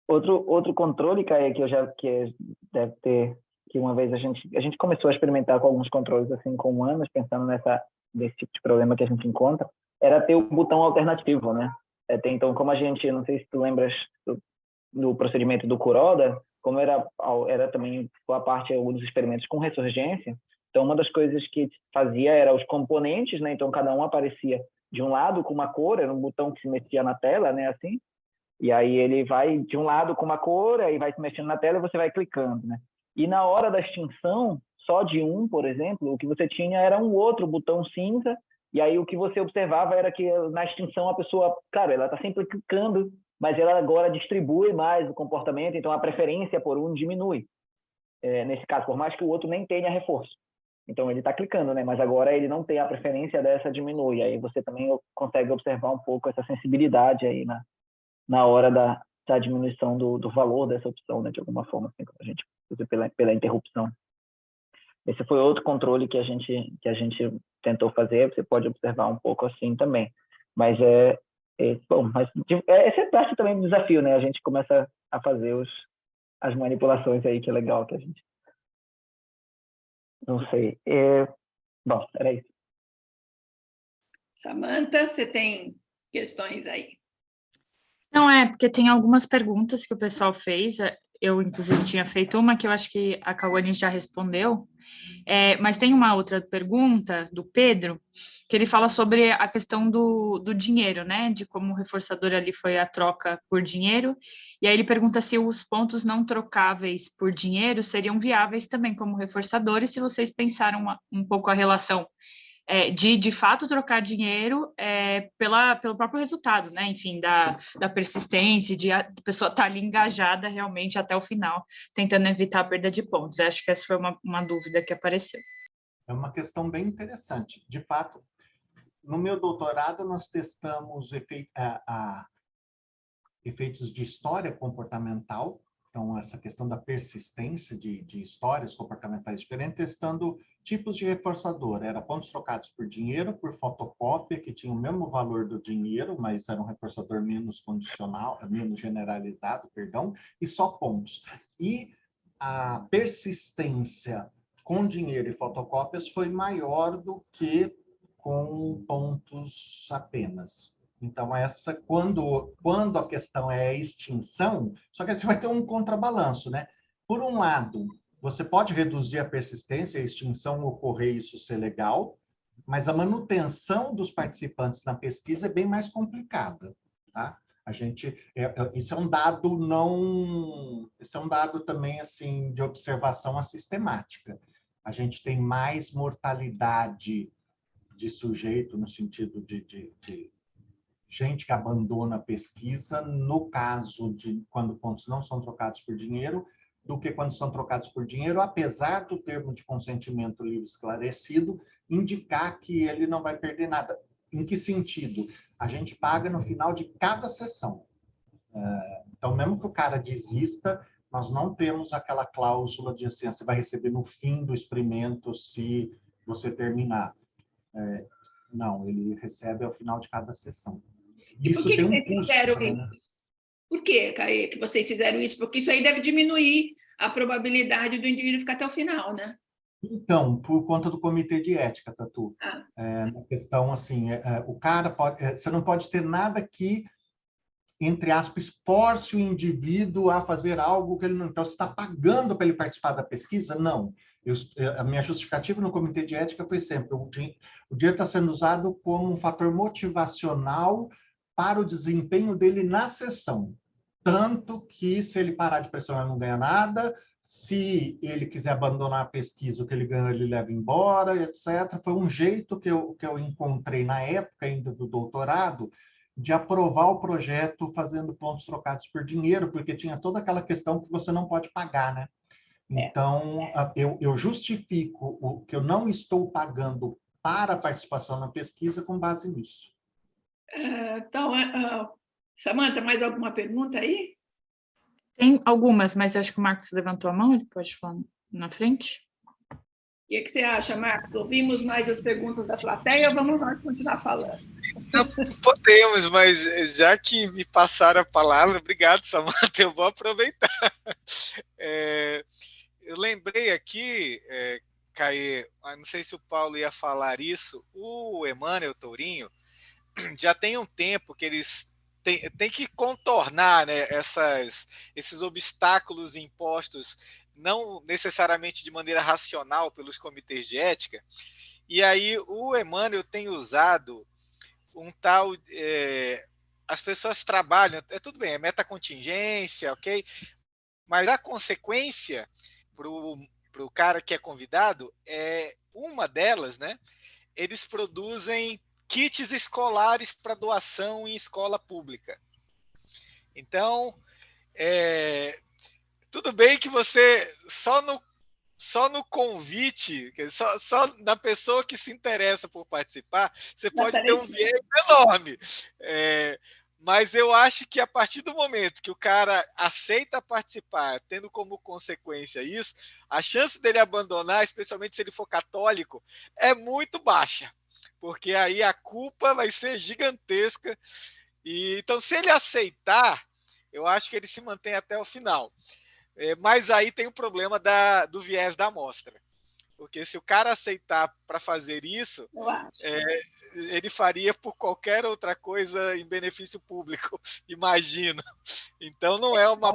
Outro controle, Caê, que deve ter, que uma vez a gente começou a experimentar com alguns controles assim com humanos, pensando nesse tipo de problema que a gente encontra, era ter o botão alternativo, né? Então, como a gente, não sei se tu lembras do procedimento do Kuroda, como era também a parte dos experimentos com ressurgência, então uma das coisas que fazia era os componentes, né? Então cada um aparecia de um lado com uma cor, era um botão que se mexia na tela, né, assim, e aí ele vai de um lado com uma cor, aí vai se mexendo na tela e você vai clicando, né? E na hora da extinção, só de um, por exemplo, o que você tinha era um outro botão cinza, e aí o que você observava era que na extinção a pessoa, claro, ela está sempre clicando, mas ela agora distribui mais o comportamento, então a preferência por um diminui. Nesse caso, por mais que o outro nem tenha reforço. Então, ele está clicando, né? Mas agora ele não tem a preferência dessa, diminui. Aí você também consegue observar um pouco essa sensibilidade aí na hora da diminuição do valor dessa opção, né? De alguma forma, assim, quando a gente usa pela interrupção. Esse foi outro controle que a gente tentou fazer. Você pode observar um pouco assim também. Mas essa é parte também do desafio, né? A gente começa a fazer as manipulações aí, que é legal que a gente... Não sei. Bom, era isso. Samantha, você tem questões aí? Não, porque tem algumas perguntas que o pessoal fez. Eu, inclusive, tinha feito uma que eu acho que a Cauane já respondeu. Mas tem uma outra pergunta do Pedro, que ele fala sobre a questão do dinheiro, né? De como o reforçador ali foi a troca por dinheiro. E aí ele pergunta se os pontos não trocáveis por dinheiro seriam viáveis também como reforçadores, se vocês pensaram um pouco a relação de fato trocar dinheiro pelo próprio resultado, né? Enfim, da persistência, de a pessoa estar ali engajada realmente até o final, tentando evitar a perda de pontos. Eu acho que essa foi uma dúvida que apareceu. É uma questão bem interessante. De fato, no meu doutorado, nós testamos efeitos de história comportamental Então, essa questão da persistência de histórias comportamentais diferentes, testando tipos de reforçador. Era pontos trocados por dinheiro, por fotocópia, que tinha o mesmo valor do dinheiro, mas era um reforçador menos condicional, menos generalizado, perdão, e só pontos. E a persistência com dinheiro e fotocópias foi maior do que com pontos apenas. Então, quando a questão é a extinção, só que aí você vai ter um contrabalanço, né? Por um lado, você pode reduzir a persistência, a extinção ocorrer, isso ser legal, mas a manutenção dos participantes na pesquisa é bem mais complicada, tá? Isso é um dado isso é um dado também assim de observação sistemática. A gente tem mais mortalidade de sujeito no sentido de gente que abandona a pesquisa, no caso de quando pontos não são trocados por dinheiro, do que quando são trocados por dinheiro, apesar do termo de consentimento livre esclarecido indicar que ele não vai perder nada. Em que sentido? A gente paga no final de cada sessão. Então, mesmo que o cara desista, nós não temos aquela cláusula de assim, você vai receber no fim do experimento se você terminar. Não, ele recebe ao final de cada sessão. E por que tem um vocês custo, fizeram né? isso? Por que, Caê, que vocês fizeram isso? Porque isso aí deve diminuir a probabilidade do indivíduo ficar até o final, né? Então, por conta do comitê de ética, Tatu. Ah. Na questão, assim, o cara você não pode ter nada que, entre aspas, force o indivíduo a fazer algo que ele não... Então, você está pagando para ele participar da pesquisa? Não. A minha justificativa no comitê de ética foi sempre, o dinheiro está sendo usado como um fator motivacional para o desempenho dele na sessão. Tanto que, se ele parar de pressionar, não ganha nada. Se ele quiser abandonar a pesquisa, o que ele ganhou, ele leva embora, etc. Foi um jeito que eu encontrei na época ainda do doutorado de aprovar o projeto fazendo pontos trocados por dinheiro, porque tinha toda aquela questão que você não pode pagar, né? Então, eu justifico o que eu não estou pagando para a participação na pesquisa com base nisso. Então, Samanta, mais alguma pergunta aí? Tem algumas, mas acho que o Marcos levantou a mão, ele pode falar na frente. O que você acha, Marcos? Ouvimos mais as perguntas da plateia ou vamos nós continuar falando? Não podemos, mas já que me passaram a palavra, obrigado, Samanta, eu vou aproveitar. Eu lembrei aqui, Caê, não sei se o Paulo ia falar isso, o Emmanuel Tourinho já tem um tempo que eles têm que contornar, né, esses obstáculos impostos, não necessariamente de maneira racional pelos comitês de ética, e aí o Emmanuel tem usado um tal... as pessoas trabalham, tudo bem, é metacontingência, ok? Mas a consequência para o cara que é convidado uma delas, né? Eles produzem kits escolares para doação em escola pública. Então, tudo bem que você só no convite, só na pessoa que se interessa por participar, você pode ter um viés enorme. Mas eu acho que a partir do momento que o cara aceita participar, tendo como consequência isso, a chance dele abandonar, especialmente se ele for católico, é muito baixa, porque aí a culpa vai ser gigantesca. Então, se ele aceitar, eu acho que ele se mantém até o final. Mas aí tem o problema do viés da amostra. Porque se o cara aceitar para fazer isso, ele faria por qualquer outra coisa em benefício público, imagino. Então, não é uma...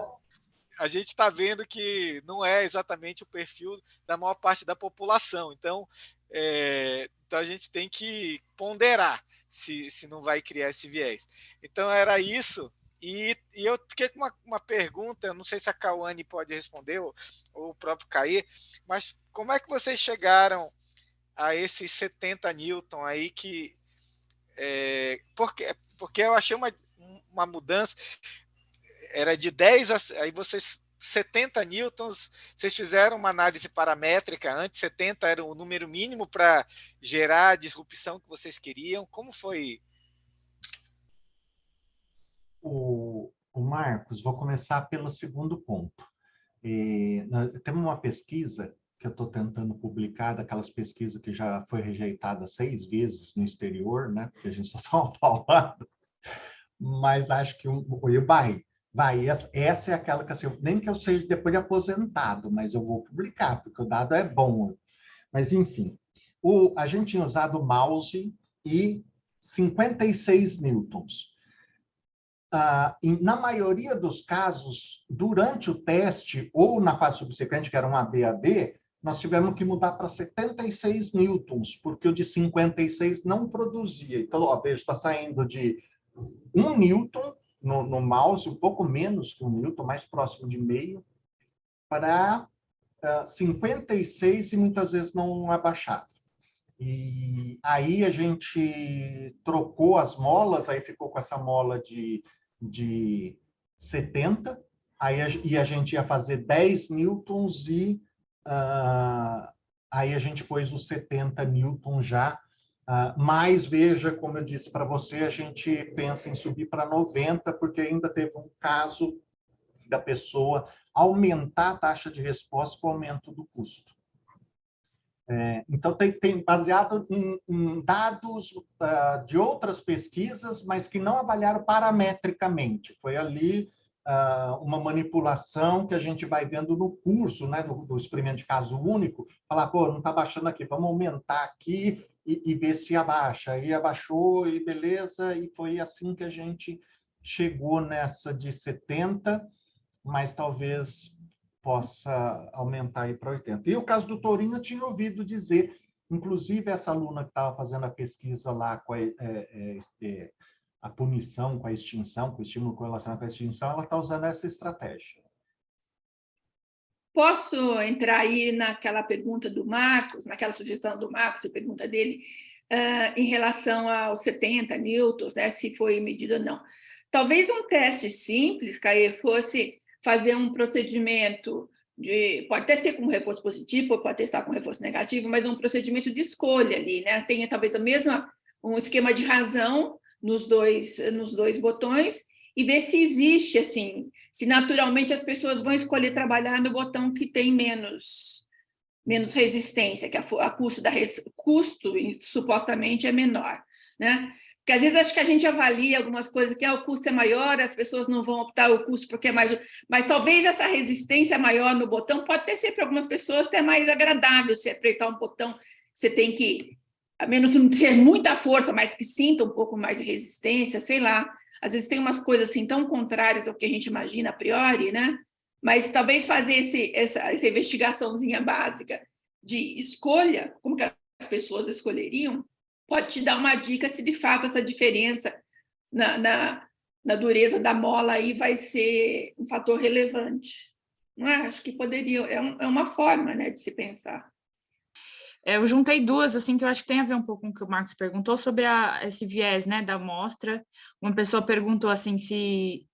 A gente está vendo que não é exatamente o perfil da maior parte da população. Então a gente tem que ponderar se não vai criar esse viés. Então, era isso. E eu fiquei com uma pergunta, não sei se a Cauane pode responder, ou o próprio Caê, mas como é que vocês chegaram a esses 70 newton aí que... porque eu achei uma mudança, era de 10, aí vocês... 70 newtons, vocês fizeram uma análise paramétrica, antes 70 era o número mínimo para gerar a disrupção que vocês queriam, como foi? O Marcos, vou começar pelo segundo ponto. Temos uma pesquisa que eu estou tentando publicar, daquelas pesquisas que já foi rejeitada 6 vezes no exterior, né? Porque a gente só está falando. Mas acho que essa é aquela que, assim, nem que eu seja depois de aposentado, mas eu vou publicar, porque o dado é bom. Mas, enfim, a gente tinha usado o mouse e 56 newtons. Na maioria dos casos, durante o teste, ou na fase subsequente, que era um AD-AD, nós tivemos que mudar para 76 newtons, porque o de 56 não produzia. Então, ó, veja, está saindo de 1 newton no mouse, um pouco menos que 1 newton, mais próximo de meio, para 56 e muitas vezes não abaixava. E aí a gente trocou as molas, aí ficou com essa mola de 70, e a gente ia fazer 10 newtons e aí a gente pôs os 70 newtons já. Mas veja, como eu disse para você, a gente pensa em subir para 90, porque ainda teve um caso da pessoa aumentar a taxa de resposta com o aumento do custo. Então, tem baseado em dados de outras pesquisas, mas que não avaliaram parametricamente. Foi ali uma manipulação que a gente vai vendo no curso, né, do experimento de caso único, falar, pô, não está baixando aqui, vamos aumentar aqui e ver se abaixa. Aí abaixou e beleza, e foi assim que a gente chegou nessa de 70, mas talvez possa aumentar aí para 80. E o caso do tourinho, eu tinha ouvido dizer, inclusive essa aluna que estava fazendo a pesquisa lá com a punição com a extinção, com o estímulo correlacionado com a extinção, ela está usando essa estratégia. Posso entrar aí naquela pergunta do Marcos, naquela sugestão do Marcos, a pergunta dele, em relação aos 70 newtons, né, se foi medido ou não. Talvez um teste simples, Caê, fosse fazer um procedimento pode até ser com reforço positivo, pode testar com reforço negativo, mas um procedimento de escolha ali, né? Tenha talvez um esquema de razão nos dois botões e ver se existe, assim, se naturalmente as pessoas vão escolher trabalhar no botão que tem menos resistência, que custo supostamente é menor, né? Porque às vezes acho que a gente avalia algumas coisas que o custo é maior, as pessoas não vão optar o custo porque é mais... Mas talvez essa resistência maior no botão pode até ser para algumas pessoas até mais agradável. Se apertar um botão, você tem que, a menos não ter muita força, mas que sinta um pouco mais de resistência, sei lá. Às vezes tem umas coisas assim tão contrárias do que a gente imagina a priori, né? Mas talvez fazer essa investigaçãozinha básica de escolha, como que as pessoas escolheriam, pode te dar uma dica se de fato essa diferença na dureza da mola aí vai ser um fator relevante. Não é? Acho que poderia, é uma forma, né, de se pensar. Eu juntei duas, assim, que eu acho que tem a ver um pouco com o que o Marcos perguntou sobre esse viés, né, da amostra. Uma pessoa perguntou, assim, se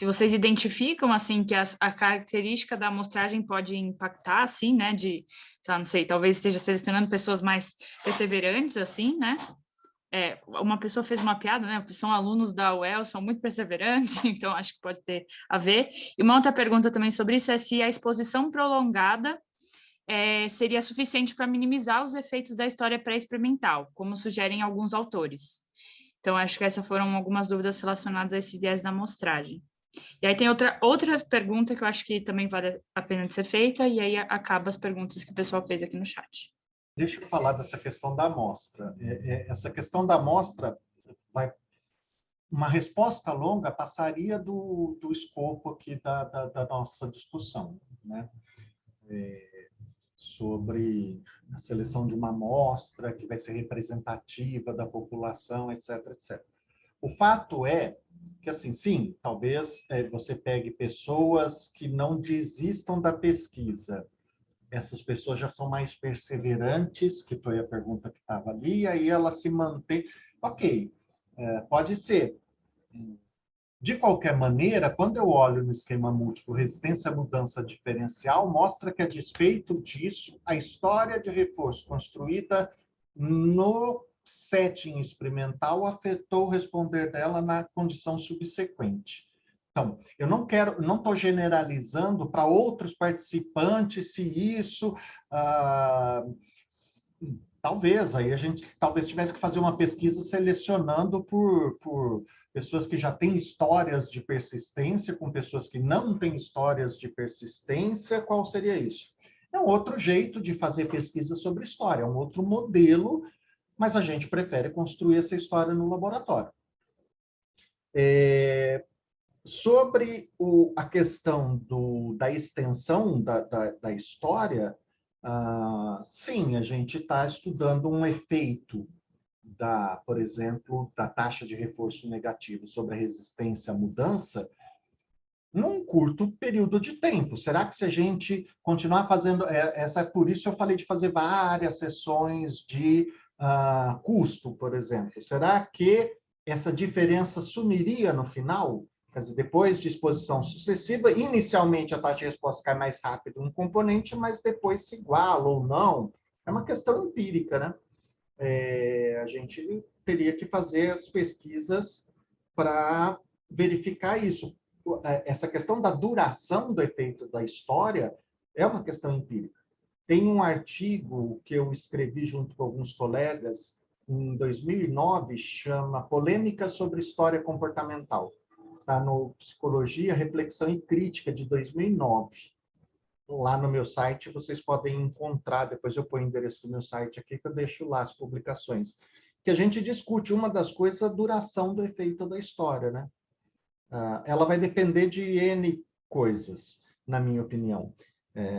vocês identificam, assim, que a característica da amostragem pode impactar, assim, né, sei lá, não sei, talvez esteja selecionando pessoas mais perseverantes, assim, né? Uma pessoa fez uma piada, né? São alunos da UEL, são muito perseverantes, então acho que pode ter a ver. E uma outra pergunta também sobre isso é se a exposição prolongada seria suficiente para minimizar os efeitos da história pré-experimental, como sugerem alguns autores. Então, acho que essas foram algumas dúvidas relacionadas a esse viés da amostragem. E aí tem outra pergunta que eu acho que também vale a pena de ser feita, e aí acaba as perguntas que o pessoal fez aqui no chat. Deixa eu falar dessa questão da amostra. Essa questão da amostra, uma resposta longa passaria do escopo aqui da nossa discussão, né? Sobre a seleção de uma amostra que vai ser representativa da população, etc, etc. O fato é que, assim, sim, talvez você pegue pessoas que não desistam da pesquisa. Essas pessoas já são mais perseverantes, que foi a pergunta que estava ali, e aí ela se mantém. Ok, pode ser. De qualquer maneira, quando eu olho no esquema múltiplo, resistência à mudança diferencial, mostra que, a despeito disso, a história de reforço construída no setting experimental afetou o responder dela na condição subsequente. Então, eu não estou generalizando para outros participantes se isso... talvez, aí a gente talvez tivesse que fazer uma pesquisa selecionando por pessoas que já têm histórias de persistência, com pessoas que não têm histórias de persistência, qual seria isso? É um outro jeito de fazer pesquisa sobre história, é um outro modelo, mas a gente prefere construir essa história no laboratório. Sobre a questão da extensão da história, sim, a gente está estudando um efeito por exemplo, da taxa de reforço negativo sobre a resistência à mudança num curto período de tempo. Será que se a gente continuar fazendo... por isso eu falei de fazer várias sessões de custo, por exemplo. Será que essa diferença sumiria no final? Quer dizer, depois de exposição sucessiva, inicialmente a taxa de resposta cai mais rápido um componente, mas depois se iguala ou não. É uma questão empírica, né? A gente teria que fazer as pesquisas para verificar isso. Essa questão da duração do efeito da história é uma questão empírica. Tem um artigo que eu escrevi junto com alguns colegas em 2009, chama Polêmica sobre História Comportamental. Está no Psicologia, Reflexão e Crítica, de 2009. Lá no meu site vocês podem encontrar, depois eu ponho o endereço do meu site aqui, que eu deixo lá as publicações. Que a gente discute, uma das coisas, a duração do efeito da história, né? Ela vai depender de N coisas, na minha opinião.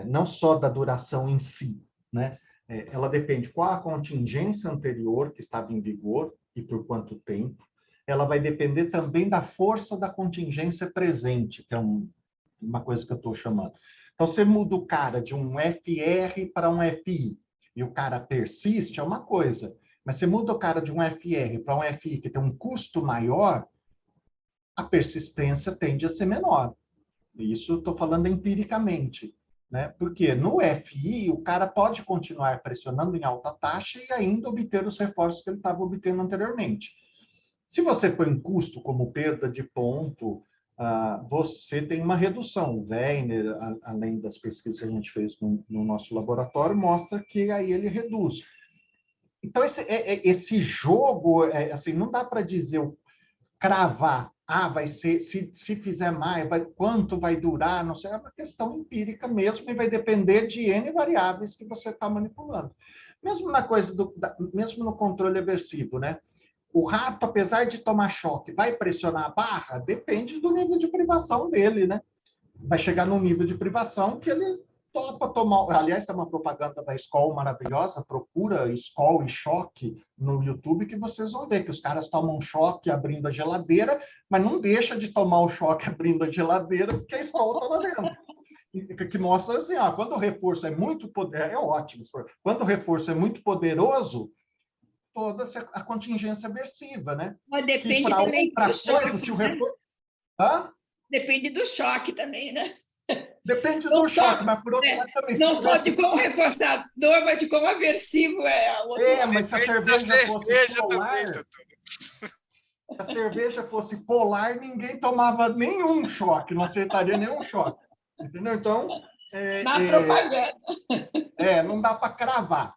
Não só da duração em si, né? Ela depende qual a contingência anterior que estava em vigor e por quanto tempo. Ela vai depender também da força da contingência presente, que é uma coisa que eu estou chamando. Então, você muda o cara de um FR para um FI, e o cara persiste, é uma coisa. Mas você muda o cara de um FR para um FI, que tem um custo maior, a persistência tende a ser menor. Isso eu estou falando empiricamente, né? Porque no FI, o cara pode continuar pressionando em alta taxa e ainda obter os reforços que ele estava obtendo anteriormente. Se você põe custo como perda de ponto, você tem uma redução. O Weiner, além das pesquisas que a gente fez no nosso laboratório, mostra que aí ele reduz. Então, esse jogo, assim, não dá para dizer, cravar, vai ser, se fizer mais, quanto vai durar, não sei, é uma questão empírica mesmo e vai depender de N variáveis que você está manipulando. Mesmo na coisa mesmo no controle aversivo, né? O rato, apesar de tomar choque, vai pressionar a barra? Depende do nível de privação dele, né? Vai chegar num nível de privação que ele topa tomar... Aliás, tem uma propaganda da Skol maravilhosa, procura Skol e choque no YouTube, que vocês vão ver que os caras tomam choque abrindo a geladeira, mas não deixa de tomar o choque abrindo a geladeira, porque a Skol está lá dentro. Que mostra assim, quando o reforço é muito poderoso, é ótimo, quando o reforço é muito poderoso, toda a contingência aversiva, né? Mas depende também do choque, se o reforço... Depende do choque também, né? Depende do choque, mas por outro lado também... Não só de como reforçador, mas de como aversivo é a outra. Mas se a cerveja fosse polar... Se a cerveja fosse polar, ninguém tomava nenhum choque, não aceitaria nenhum choque. Entendeu? Então... Na propaganda. Não dá para cravar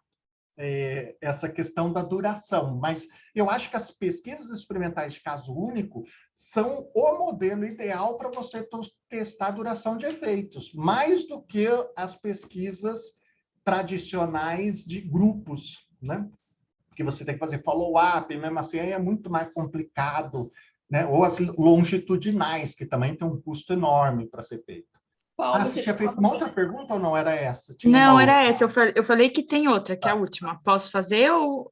essa questão da duração, mas eu acho que as pesquisas experimentais de caso único são o modelo ideal para você testar a duração de efeitos, mais do que as pesquisas tradicionais de grupos, né? Que você tem que fazer follow-up, mesmo assim aí é muito mais complicado, né? Ou as longitudinais, que também tem um custo enorme para ser feito. Paulo, você tinha feito uma outra pergunta ou não era essa? Não, era essa. Eu falei que tem outra, que é a última. Posso fazer ou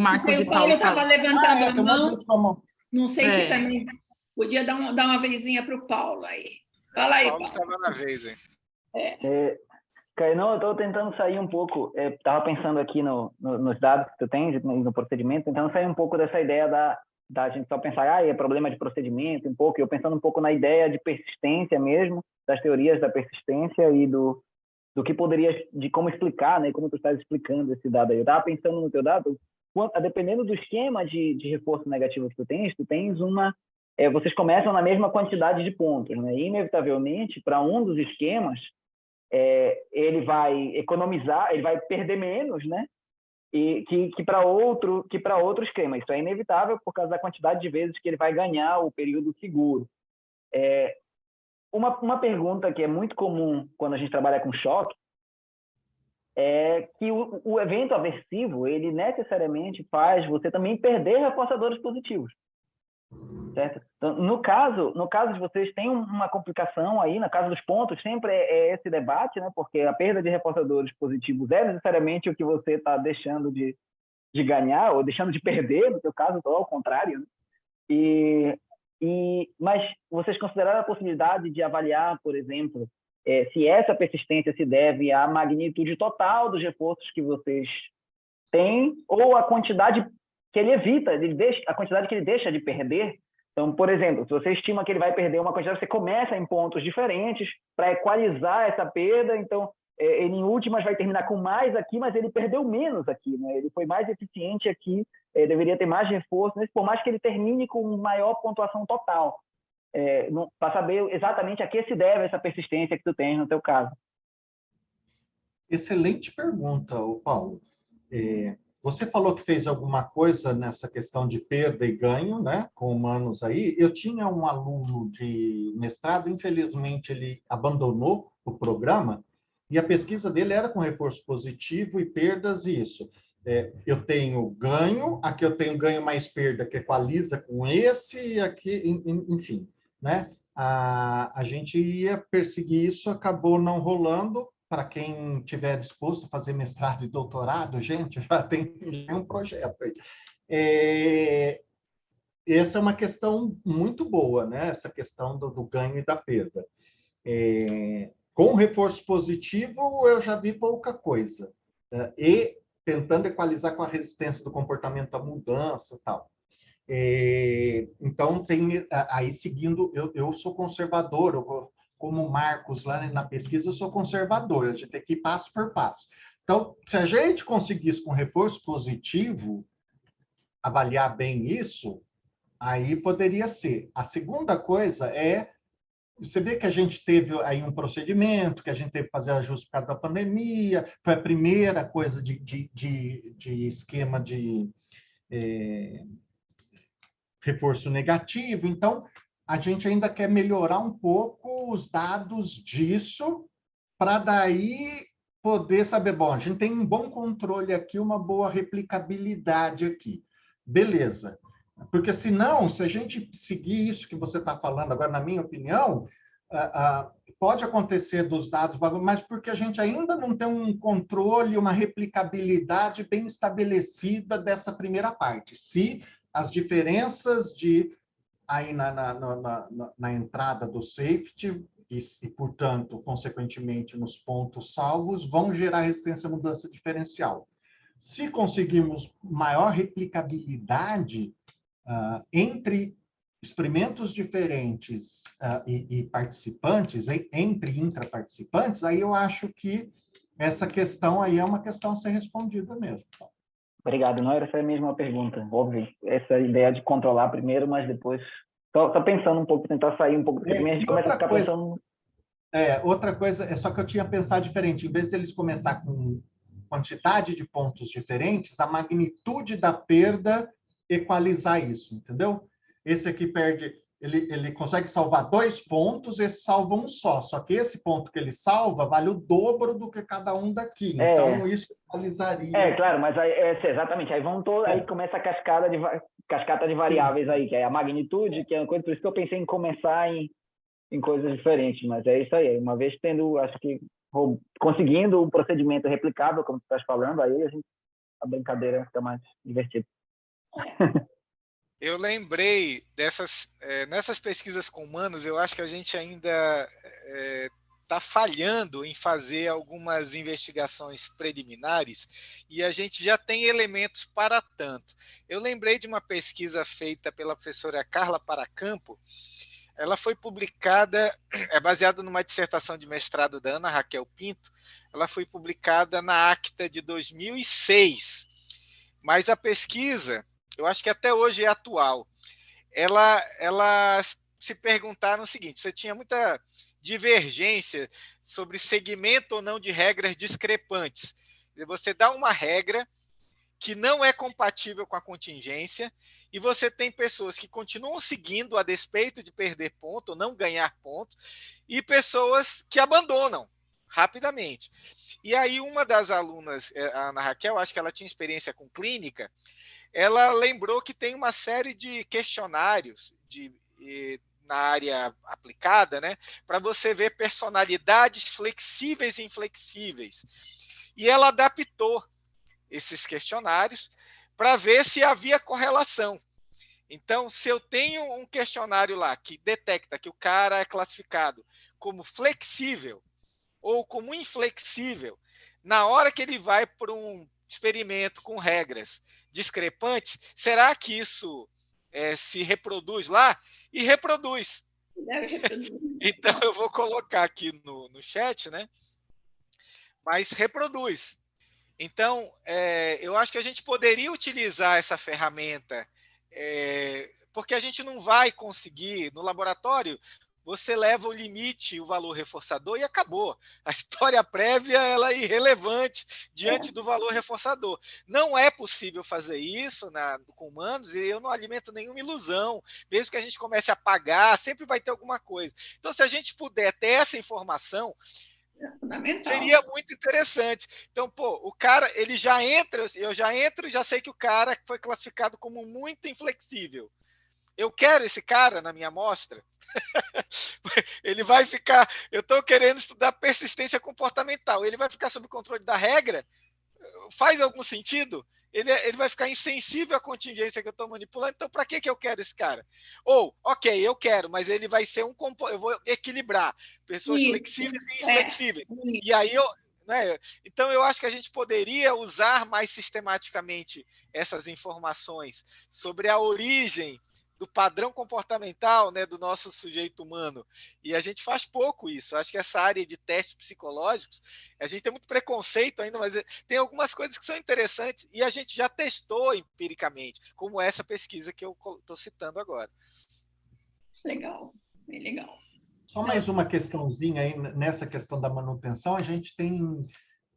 Marcos e Paulo? Eu estava levantando a mão. Não sei se É. também podia dar uma vezinha para o Paulo aí. Fala aí, Paulo. Estava na vez, hein? Caio, eu estou tentando sair um pouco, estava pensando aqui nos dados que tu tens, no procedimento, tentando sair um pouco dessa ideia da gente só pensar, é problema de procedimento, um pouco, eu pensando um pouco na ideia de persistência mesmo, das teorias da persistência e do que poderia, de como explicar, né, como tu estás explicando esse dado aí. Eu estava pensando no teu dado, dependendo do esquema de reforço negativo que tu tens vocês começam na mesma quantidade de pontos, né? E, inevitavelmente, para um dos esquemas, ele vai economizar, ele vai perder menos, né? E que para outro esquema. Isso é inevitável por causa da quantidade de vezes que ele vai ganhar o período seguro. Uma pergunta que é muito comum quando a gente trabalha com choque é que o evento aversivo, ele necessariamente faz você também perder reforçadores positivos, certo? Então, no caso de vocês, tem uma complicação aí, na casa dos pontos, sempre é esse debate, né? Porque a perda de reforçadores positivos é necessariamente o que você está deixando de ganhar, ou deixando de perder, no seu caso, ou ao contrário, né? Mas vocês consideraram a possibilidade de avaliar, por exemplo, se essa persistência se deve à magnitude total dos reforços que vocês têm, ou a quantidade que ele evita, a quantidade que ele deixa de perder? Então, por exemplo, se você estima que ele vai perder uma quantidade, você começa em pontos diferentes para equalizar essa perda. Então, ele em últimas vai terminar com mais aqui, mas ele perdeu menos aqui, né? Ele foi mais eficiente aqui, deveria ter mais reforço, né? Por mais que ele termine com maior pontuação total. Para saber exatamente a que se deve essa persistência que tu tens no teu caso. Excelente pergunta, Paulo. Você falou que fez alguma coisa nessa questão de perda e ganho, né, com humanos aí. Eu tinha um aluno de mestrado, infelizmente ele abandonou o programa, e a pesquisa dele era com reforço positivo e perdas e isso. Eu tenho ganho, aqui eu tenho ganho mais perda, que equaliza com esse, e aqui, enfim, né? A gente ia perseguir isso, acabou não rolando. Para quem tiver disposto a fazer mestrado e doutorado, gente, já tem um projeto aí. Essa é uma questão muito boa, né? Essa questão do ganho e da perda. Com reforço positivo, eu já vi pouca coisa. E tentando equalizar com a resistência do comportamento à mudança e tal. Então, aí seguindo, eu sou conservador, como o Marcos lá na pesquisa, eu sou conservador, a gente tem que ir passo por passo. Então, se a gente conseguisse com reforço positivo avaliar bem isso, aí poderia ser. A segunda coisa você vê que a gente teve aí um procedimento, que a gente teve que fazer ajuste por causa da pandemia, foi a primeira coisa de esquema de reforço negativo. Então, a gente ainda quer melhorar um pouco os dados disso, para daí poder saber, bom, a gente tem um bom controle aqui, uma boa replicabilidade aqui. Beleza. Porque senão, se a gente seguir isso que você está falando agora, na minha opinião, pode acontecer dos dados, mas porque a gente ainda não tem um controle, uma replicabilidade bem estabelecida dessa primeira parte. Se as diferenças aí na entrada do safety e, portanto, consequentemente, nos pontos salvos, vão gerar resistência à mudança diferencial. Se conseguirmos maior replicabilidade entre experimentos diferentes e participantes, entre intraparticipantes, aí eu acho que essa questão aí é uma questão a ser respondida mesmo. Obrigado. Não era essa a mesma pergunta, óbvio. Essa ideia de controlar primeiro, mas depois... Estou pensando um pouco, tentar sair um pouco, porque também a gente começa a ficar pensando... Outra coisa, é só que eu tinha pensado diferente. Em vez de eles começar com quantidade de pontos diferentes, a magnitude da perda equalizar isso, entendeu? Esse aqui perde... Ele consegue salvar 2 pontos, esse salva um só que esse ponto que ele salva vale o dobro do que cada um daqui. Então, isso equalizaria. Claro, mas exatamente. Aí aí começa a cascata de variáveis aí, que é a magnitude, que é uma coisa, por isso que eu pensei em começar em coisas diferentes, mas é isso aí. Uma vez acho que conseguindo um procedimento replicável, como tu estás falando, aí a brincadeira fica mais divertida. Eu lembrei nessas pesquisas com humanos, eu acho que a gente ainda está falhando em fazer algumas investigações preliminares e a gente já tem elementos para tanto. Eu lembrei de uma pesquisa feita pela professora Carla Paracampo. Ela foi publicada, baseada numa dissertação de mestrado da Ana Raquel Pinto. Ela foi publicada na ACTA de 2006, mas a pesquisa, eu acho que até hoje é atual. elas se perguntaram o seguinte: você tinha muita divergência sobre segmento ou não de regras discrepantes. Você dá uma regra que não é compatível com a contingência, e você tem pessoas que continuam seguindo a despeito de perder ponto ou não ganhar ponto, e pessoas que abandonam rapidamente. E aí uma das alunas, a Ana Raquel, acho que ela tinha experiência com clínica, ela lembrou que tem uma série de questionários na área aplicada, né, para você ver personalidades flexíveis e inflexíveis. E ela adaptou esses questionários para ver se havia correlação. Então, se eu tenho um questionário lá que detecta que o cara é classificado como flexível ou como inflexível, na hora que ele vai para um experimento com regras discrepantes, será que isso se reproduz lá? E reproduz. Então, eu vou colocar aqui no chat, né? Mas reproduz. Então, eu acho que a gente poderia utilizar essa ferramenta, porque a gente não vai conseguir, no laboratório, você leva o limite, o valor reforçador e acabou. A história prévia ela é irrelevante diante do valor reforçador. Não é possível fazer isso com humanos, e eu não alimento nenhuma ilusão. Mesmo que a gente comece a pagar, sempre vai ter alguma coisa. Então, se a gente puder ter essa informação, seria muito interessante. Então, o cara, ele já entra, eu já entro e já sei que o cara foi classificado como muito inflexível. Eu quero esse cara na minha amostra. Ele vai ficar. Eu estou querendo estudar persistência comportamental. Ele vai ficar sob controle da regra? Faz algum sentido? Ele vai ficar insensível à contingência que eu estou manipulando. Então, para que eu quero esse cara? Ou, ok, eu quero, mas ele vai ser eu vou equilibrar pessoas flexíveis e inflexíveis. E aí né? Então, eu acho que a gente poderia usar mais sistematicamente essas informações sobre a origem do padrão comportamental, né, do nosso sujeito humano. E a gente faz pouco isso. Acho que essa área de testes psicológicos, a gente tem muito preconceito ainda, mas tem algumas coisas que são interessantes e a gente já testou empiricamente, como essa pesquisa que eu estou citando agora. Legal, bem legal. Só mais uma questãozinha aí, nessa questão da manutenção, a gente tem,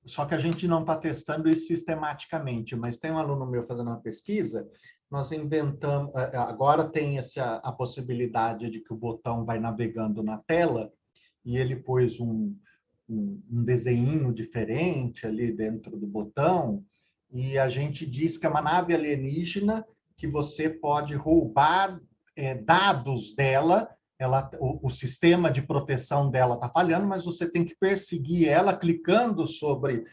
só que a gente não está testando isso sistematicamente, mas tem um aluno meu fazendo uma pesquisa, nós inventamos, agora tem a possibilidade de que o botão vai navegando na tela, e ele pôs um desenho diferente ali dentro do botão, e a gente diz que é uma nave alienígena que você pode roubar dados dela. O sistema de proteção dela está falhando, mas você tem que perseguir ela clicando sobre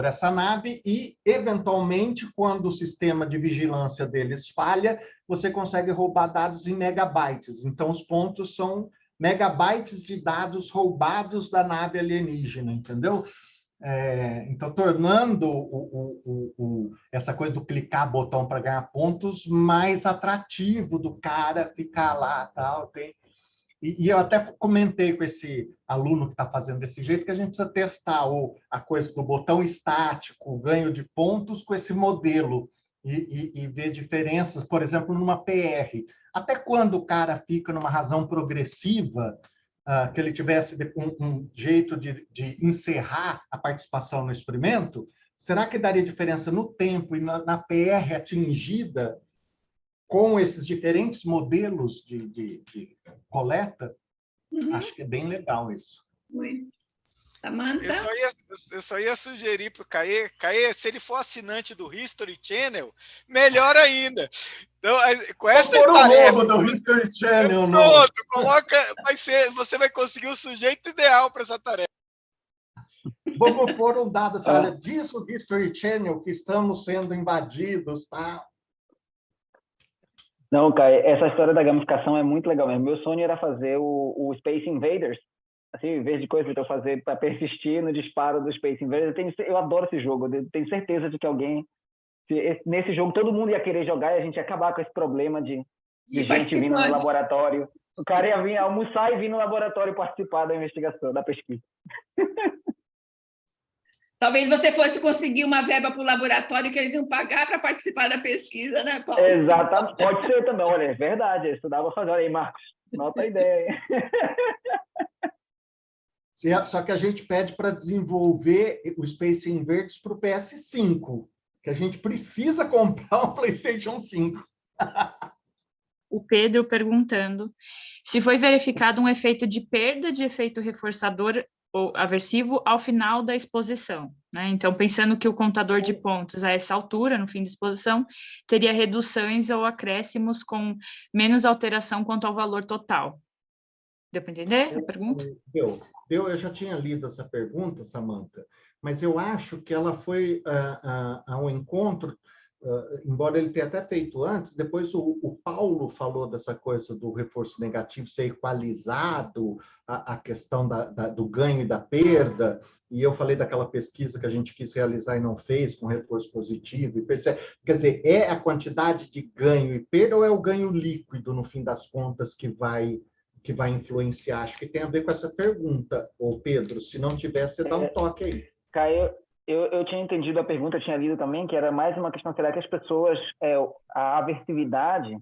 essa nave e, eventualmente, quando o sistema de vigilância deles falha, você consegue roubar dados em megabytes. Então, os pontos são megabytes de dados roubados da nave alienígena, entendeu? Então, tornando essa coisa do clicar botão para ganhar pontos mais atrativo do cara ficar lá, tal, E eu até comentei com esse aluno que está fazendo desse jeito que a gente precisa testar a coisa do botão estático, o ganho de pontos com esse modelo e ver diferenças, por exemplo, numa PR. Até quando o cara fica numa razão progressiva, que ele tivesse um jeito de encerrar a participação no experimento, será que daria diferença no tempo e na PR atingida com esses diferentes modelos de coleta? Acho que é bem legal isso. Eu só ia sugerir para o Caê, se ele for assinante do History Channel, melhor ainda. Então, com essa tarefa do History Channel, pronto, você vai conseguir o sujeito ideal para essa tarefa. Vamos pôr um dado assim, olha, diz o History Channel que estamos sendo invadidos, tá? Não, Caio, essa história da gamificação é muito legal mesmo. Meu sonho era fazer o Space Invaders, assim, em vez de coisa que eu fazer para persistir no disparo do Space Invaders. Eu adoro esse jogo, eu tenho certeza de que nesse jogo todo mundo ia querer jogar e a gente ia acabar com esse problema de gente vindo no laboratório. O cara ia vir almoçar e vir no laboratório participar da investigação, da pesquisa. Talvez você fosse conseguir uma verba para o laboratório que eles iam pagar para participar da pesquisa, né, Paulo? Exatamente, pode ser também. Olha, é verdade, isso dá para fazer. Olha aí, Marcos, nota a ideia, hein? Só que a gente pede para desenvolver o Space Invaders para o PS5, que a gente precisa comprar um PlayStation 5. O Pedro perguntando se foi verificado um efeito de perda de efeito reforçador ou aversivo ao final da exposição, né? Então, pensando que o contador de pontos a essa altura, no fim da exposição, teria reduções ou acréscimos com menos alteração quanto ao valor total. Deu para entender a pergunta? Deu. Eu já tinha lido essa pergunta, Samantha, mas eu acho que ela foi ao encontro, embora ele tenha até feito antes, depois o Paulo falou dessa coisa do reforço negativo ser equalizado, a questão do ganho e da perda, e eu falei daquela pesquisa que a gente quis realizar e não fez, com reforço positivo. Quer dizer, é a quantidade de ganho e perda ou é o ganho líquido, no fim das contas, que vai influenciar? Acho que tem a ver com essa pergunta, ô Pedro. Se não tiver, você dá um toque aí. Caio, eu tinha entendido a pergunta, tinha lido também, que era mais uma questão, será que as pessoas, a aversividade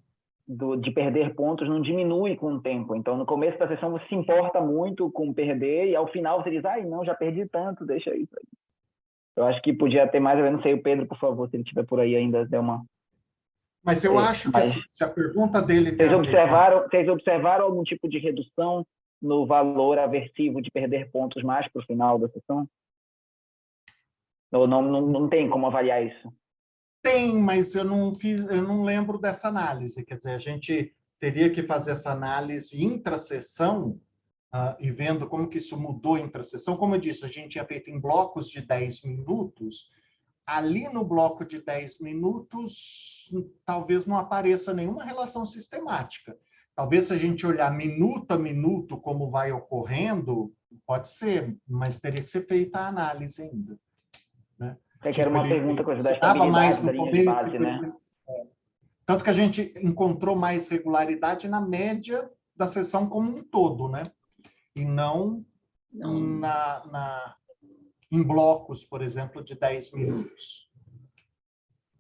de perder pontos não diminui com o tempo? Então, no começo da sessão, você se importa muito com perder e ao final você diz, ai, não, já perdi tanto, deixa isso aí. Eu acho que podia ter mais ou menos, não sei, o Pedro, por favor, se ele estiver por aí ainda, der uma... Mas eu acho que se a pergunta dele... Vocês observaram algum tipo de redução no valor aversivo de perder pontos mais para o final da sessão? Ou não tem como avaliar isso? Tem, mas eu não lembro dessa análise. Quer dizer, a gente teria que fazer essa análise intra-sessão e vendo como que isso mudou intra-sessão. Como eu disse, a gente tinha feito em blocos de 10 minutos. Ali no bloco de 10 minutos, talvez não apareça nenhuma relação sistemática. Talvez se a gente olhar minuto a minuto como vai ocorrendo, pode ser, mas teria que ser feita a análise ainda. Né? Que era uma pergunta coisa da estabilidade da linha de base, né? Tanto que a gente encontrou mais regularidade na média da sessão como um todo, né? E não. Em blocos, por exemplo, de 10 minutos.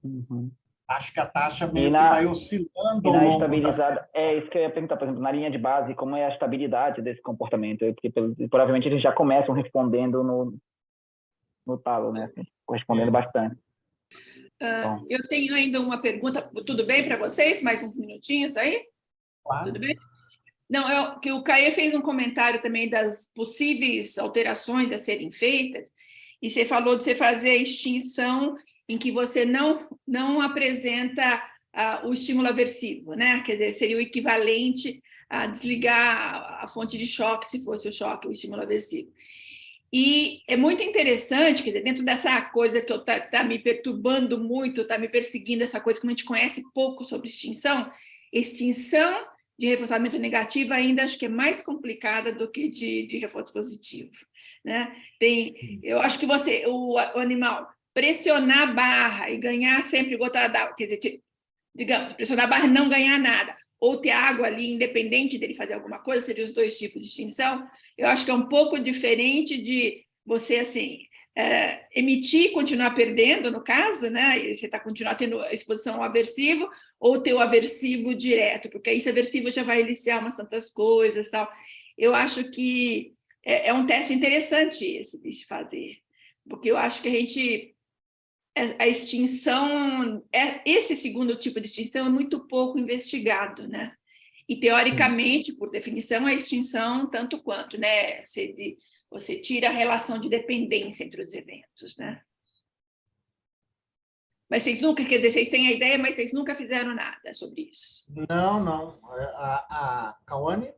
Uhum. Acho que a taxa meio que vai oscilando ao longo estabilizada, isso que eu ia perguntar, por exemplo, na linha de base, como é a estabilidade desse comportamento? Porque provavelmente eles já começam respondendo no talo, né? Correspondendo bastante. Eu tenho ainda uma pergunta, tudo bem para vocês? Mais uns minutinhos aí? Claro. Tudo bem? Não, que o Caê fez um comentário também das possíveis alterações a serem feitas, e você falou de você fazer a extinção em que você não apresenta o estímulo aversivo, né? Quer dizer, seria o equivalente a desligar a fonte de choque, se fosse o choque, o estímulo aversivo. E é muito interessante, quer dizer, dentro dessa coisa que está me perturbando muito, está me perseguindo, essa coisa que a gente conhece pouco sobre extinção de reforçamento negativo ainda acho que é mais complicada do que de reforço positivo, né? Eu acho que o animal pressionar a barra e ganhar sempre gota d'água, quer dizer, digamos, pressionar a barra e não ganhar nada, ou ter água ali, independente dele fazer alguma coisa, seriam os dois tipos de extinção. Eu acho que é um pouco diferente de você, assim, emitir e continuar perdendo, no caso, né? E você continuar tendo a exposição ao aversivo, ou ter o aversivo direto, porque esse aversivo já vai iniciar umas tantas coisas, tal. Eu acho que é um teste interessante esse de se fazer, porque eu acho que a extinção, esse segundo tipo de extinção é muito pouco investigado, né? E, teoricamente, por definição, a extinção tanto quanto, né? Você tira a relação de dependência entre os eventos, né? Mas vocês têm a ideia, mas vocês nunca fizeram nada sobre isso. Não. A Cauane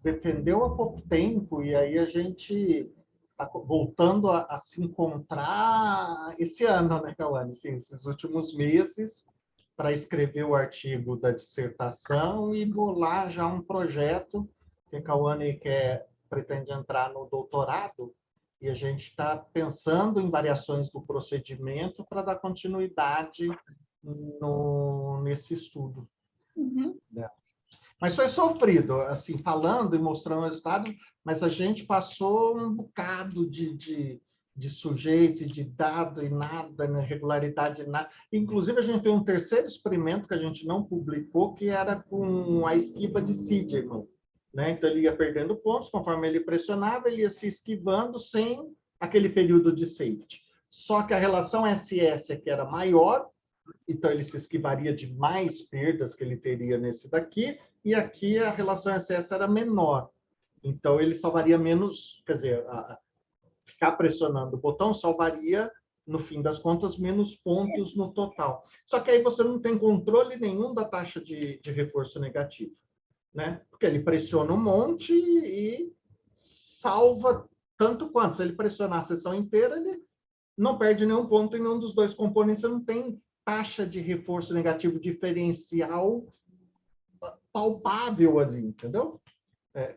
defendeu há pouco tempo, e aí a gente está voltando a se encontrar esse ano, né, Cauane? Sim, esses últimos meses, para escrever o artigo da dissertação e bolar já um projeto que a Cauane pretende entrar no doutorado, e a gente está pensando em variações do procedimento para dar continuidade nesse estudo. Uhum. Mas foi sofrido, assim, falando e mostrando o resultado, mas a gente passou um bocado de de sujeito e de dado e nada, irregularidade, nada. Inclusive, a gente fez um terceiro experimento que a gente não publicou, que era com a esquiva de Siderman, né? Então, ele ia perdendo pontos, conforme ele pressionava, ele ia se esquivando sem aquele período de safety. Só que a relação SS aqui era maior, então ele se esquivaria de mais perdas que ele teria nesse daqui, e aqui a relação SS era menor. Então, ele salvaria menos, quer dizer, ficar pressionando o botão salvaria, no fim das contas, menos pontos no total. Só que aí você não tem controle nenhum da taxa de reforço negativo, né? Porque ele pressiona um monte e salva tanto quanto. Se ele pressionar a sessão inteira, ele não perde nenhum ponto em nenhum dos dois componentes. Você não tem taxa de reforço negativo diferencial palpável ali, entendeu?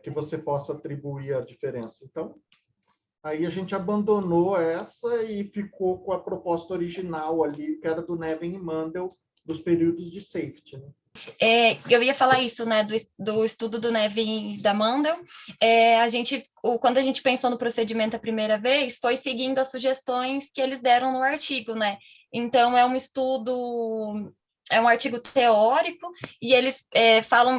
Que você possa atribuir a diferença. Então, aí a gente abandonou essa e ficou com a proposta original ali, que era do Nevin e Mandel, dos períodos de safety, né? Eu ia falar isso, né, do estudo do Nevin e da Mandel. Quando a gente pensou no procedimento a primeira vez, foi seguindo as sugestões que eles deram no artigo, né? Então, é um artigo teórico e eles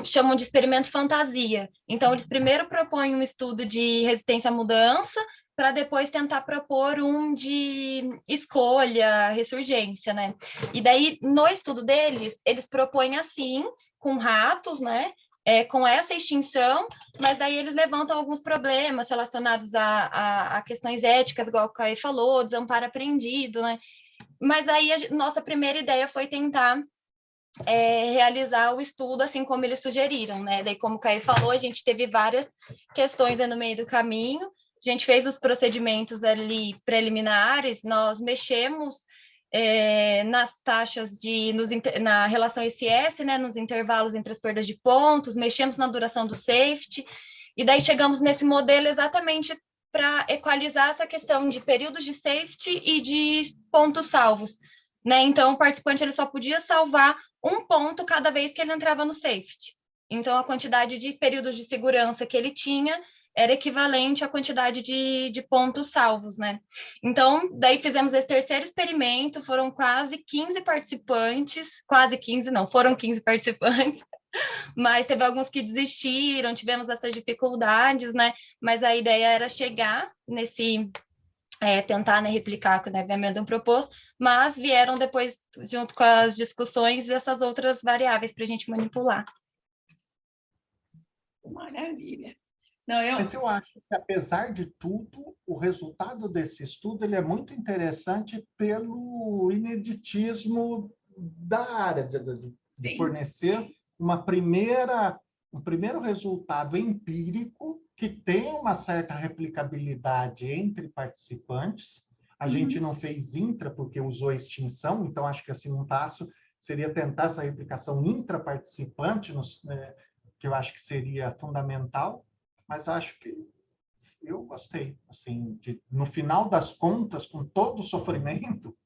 chamam de experimento fantasia. Então, eles primeiro propõem um estudo de resistência à mudança, para depois tentar propor um de escolha, ressurgência, né? E daí, no estudo deles, eles propõem assim, com ratos, né? Com essa extinção, mas daí eles levantam alguns problemas relacionados a questões éticas, igual o Caio falou, desamparo apreendido, né? Mas aí, nossa primeira ideia foi tentar realizar o estudo assim como eles sugeriram, né? Daí, como o Caio falou, a gente teve várias questões no meio do caminho, a gente fez os procedimentos ali preliminares, nós mexemos nas taxas na relação SS, né, nos intervalos entre as perdas de pontos, mexemos na duração do safety, e daí chegamos nesse modelo exatamente para equalizar essa questão de períodos de safety e de pontos salvos, né? Então, o participante ele só podia salvar um ponto cada vez que ele entrava no safety. Então, a quantidade de períodos de segurança que ele tinha era equivalente à quantidade de pontos salvos, né? Então, daí fizemos esse terceiro experimento, foram quase 15 participantes, quase 15, não, foram 15 participantes, mas teve alguns que desistiram, tivemos essas dificuldades, né? Mas a ideia era chegar nesse... tentar, né, replicar o que o Nevin Amendon propôs, mas vieram depois, junto com as discussões, essas outras variáveis para a gente manipular. Maravilha. Mas eu acho que, apesar de tudo, o resultado desse estudo ele é muito interessante pelo ineditismo da área, de fornecer um primeiro resultado empírico que tem uma certa replicabilidade entre participantes. A gente não fez intra porque usou extinção, então acho que assim um passo seria tentar essa replicação intraparticipante, que eu acho que seria fundamental. Mas acho que eu gostei, assim, no final das contas, com todo o sofrimento.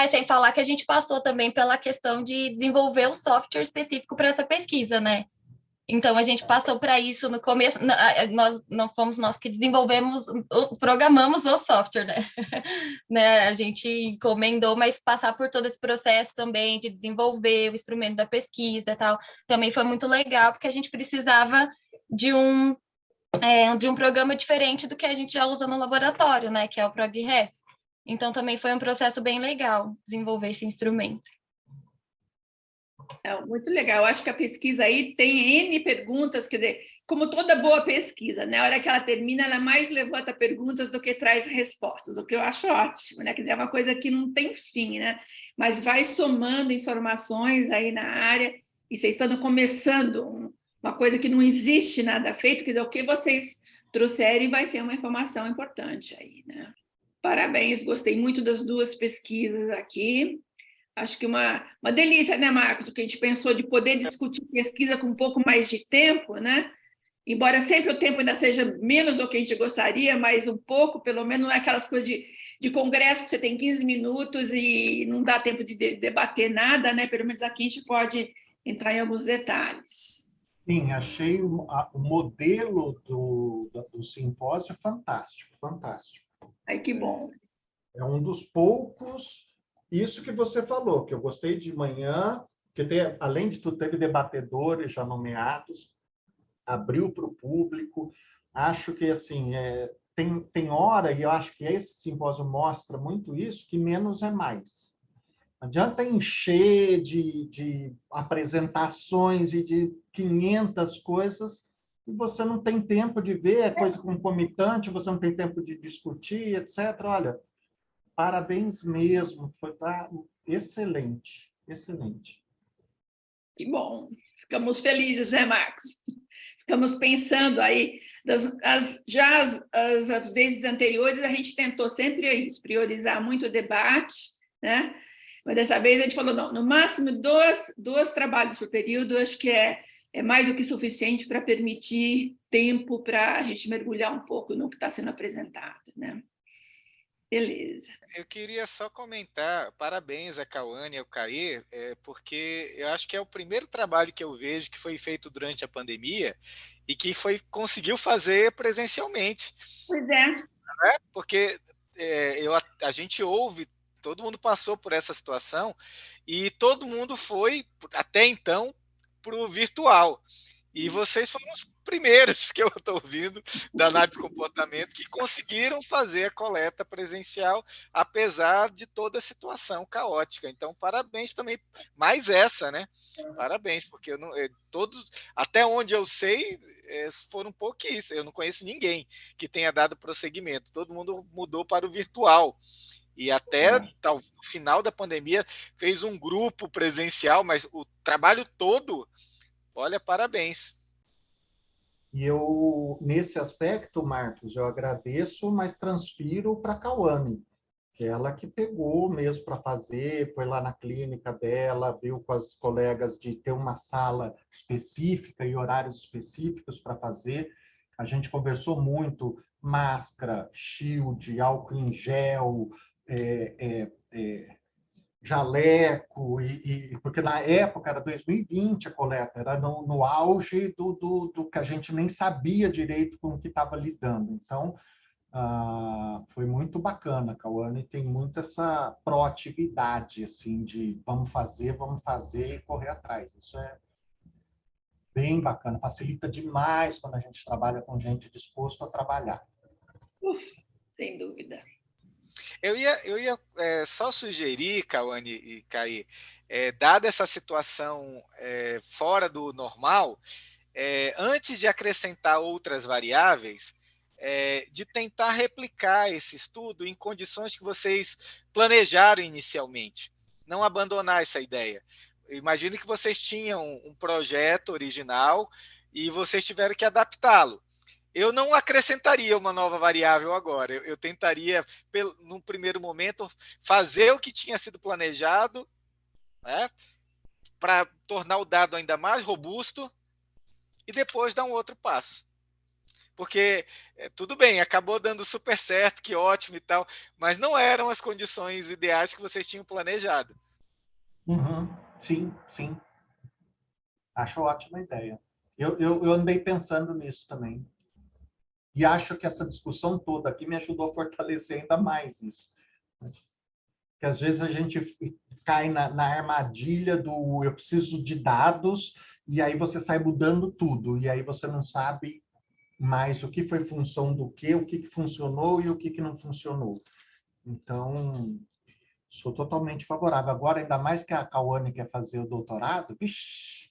Sem falar que a gente passou também pela questão de desenvolver um software específico para essa pesquisa, né? Então, a gente passou para isso no começo, não fomos nós que programamos o software, né? Né? A gente encomendou, mas passar por todo esse processo também de desenvolver o instrumento da pesquisa e tal, também foi muito legal, porque a gente precisava de um programa diferente do que a gente já usa no laboratório, né, que é o ProgRef. Então, também foi um processo bem legal desenvolver esse instrumento. Muito legal. Eu acho que a pesquisa aí tem N perguntas, quer dizer, como toda boa pesquisa, né? A hora que ela termina, ela mais levanta perguntas do que traz respostas, o que eu acho ótimo, né? Quer dizer, é uma coisa que não tem fim, né? Mas vai somando informações aí na área, e vocês estão começando uma coisa que não existe nada feito, quer dizer, o que vocês trouxerem vai ser uma informação importante aí, né? Parabéns, gostei muito das duas pesquisas aqui. Acho que uma delícia, né, Marcos? O que a gente pensou de poder discutir pesquisa com um pouco mais de tempo, né? Embora sempre o tempo ainda seja menos do que a gente gostaria, mas um pouco, pelo menos, não é aquelas coisas de congresso que você tem 15 minutos e não dá tempo de debater nada, né? Pelo menos aqui a gente pode entrar em alguns detalhes. Sim, achei o modelo do simpósio fantástico, fantástico. Ai, que bom. É um dos poucos, isso que você falou, que eu gostei de manhã, que tem, além de tudo, teve debatedores já nomeados, abriu para o público. Acho que, assim, tem hora, e eu acho que esse simpósio mostra muito isso, que menos é mais. Não adianta encher de apresentações e de 500 coisas e você não tem tempo de ver, é coisa concomitante, você não tem tempo de discutir, etc. Olha, parabéns mesmo, foi excelente, excelente. Que bom. Ficamos felizes, né, Marcos? Ficamos pensando aí, as vezes anteriores, a gente tentou sempre isso, priorizar muito o debate, né? Mas dessa vez a gente falou, não, no máximo dois trabalhos por período, acho que é mais do que suficiente para permitir tempo para a gente mergulhar um pouco no que está sendo apresentado, né? Beleza. Eu queria só comentar, parabéns a Cauane e ao Caê, porque eu acho que é o primeiro trabalho que eu vejo que foi feito durante a pandemia e que conseguiu fazer presencialmente. Pois é. Né? Porque a gente ouve, todo mundo passou por essa situação e todo mundo foi, até então, para o virtual. E vocês foram os primeiros que eu estou ouvindo da análise de comportamento que conseguiram fazer a coleta presencial, apesar de toda a situação caótica. Então, parabéns também. Mais essa, né? Parabéns, porque todos, até onde eu sei, foram pouquíssimos. Eu não conheço ninguém que tenha dado prosseguimento. Todo mundo mudou para o virtual. E até no final da pandemia fez um grupo presencial, mas o trabalho todo, olha, parabéns. E eu, nesse aspecto, Marcos, eu agradeço, mas transfiro para a Cauane, que é ela que pegou mesmo para fazer, foi lá na clínica dela, viu com as colegas de ter uma sala específica e horários específicos para fazer. A gente conversou muito, máscara, shield, álcool em gel, jaleco, porque na época era 2020 a coleta, era no auge do que a gente nem sabia direito com o que estava lidando. Então, foi muito bacana. A Cauane tem muito essa proatividade, assim, de vamos fazer e correr atrás. Isso é bem bacana, facilita demais quando a gente trabalha com gente disposto a trabalhar. Sem dúvida. Eu ia só sugerir, Cauane e Caí, dada essa situação fora do normal, antes de acrescentar outras variáveis, de tentar replicar esse estudo em condições que vocês planejaram inicialmente. Não abandonar essa ideia. Imagine que vocês tinham um projeto original e vocês tiveram que adaptá-lo. Eu não acrescentaria uma nova variável agora. Eu tentaria, num primeiro momento, fazer o que tinha sido planejado, né, para tornar o dado ainda mais robusto e depois dar um outro passo. Porque, tudo bem, acabou dando super certo, que ótimo e tal, mas não eram as condições ideais que vocês tinham planejado. Uhum. Sim, sim. Acho ótima ideia. Eu andei pensando nisso também. E acho que essa discussão toda aqui me ajudou a fortalecer ainda mais isso. Porque às vezes a gente cai na armadilha do eu preciso de dados, e aí você sai mudando tudo, e aí você não sabe mais o que foi função do quê, o que funcionou e o que não funcionou. Então, sou totalmente favorável. Agora, ainda mais que a Cauane quer fazer o doutorado, vixi!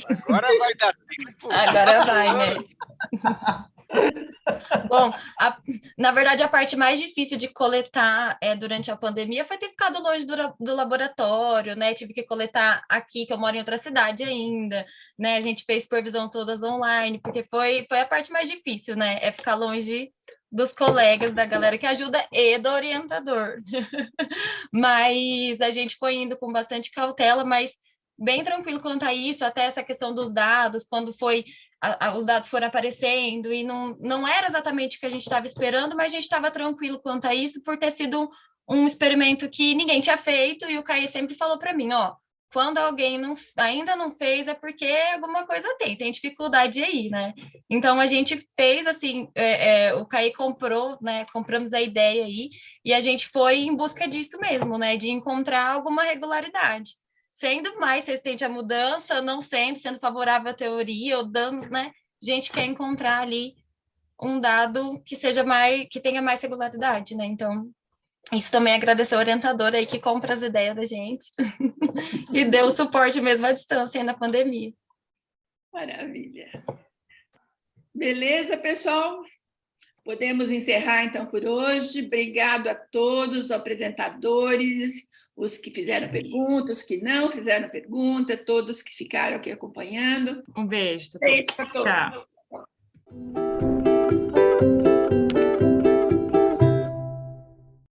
Agora vai dar tempo. Agora vai, né? Bom, na verdade, a parte mais difícil de coletar durante a pandemia foi ter ficado longe do laboratório, né? Tive que coletar aqui, que eu moro em outra cidade ainda, né? A gente fez supervisão todas online, porque foi a parte mais difícil, né? É ficar longe dos colegas, da galera que ajuda e do orientador. Mas a gente foi indo com bastante cautela, mas bem tranquilo quanto a isso, até essa questão dos dados, quando os dados foram aparecendo, e não era exatamente o que a gente estava esperando, mas a gente estava tranquilo quanto a isso, por ter sido um experimento que ninguém tinha feito, e o Caí sempre falou para mim, quando alguém ainda não fez, é porque alguma coisa tem dificuldade aí, né? Então, a gente fez, assim, o Caí comprou, né? Compramos a ideia aí, e a gente foi em busca disso mesmo, né? De encontrar alguma regularidade. Sendo mais resistente à mudança, não sendo favorável à teoria, ou dando, né? A gente quer encontrar ali um dado que tenha mais regularidade, né? Então, isso também agradecer ao orientador aí que compra as ideias da gente e deu o suporte mesmo à distância aí na pandemia. Maravilha. Beleza, pessoal? Podemos encerrar, então, por hoje. Obrigado a todos os apresentadores, os que fizeram perguntas, os que não fizeram pergunta, todos que ficaram aqui acompanhando. Um beijo. Beijo para todos. Tchau.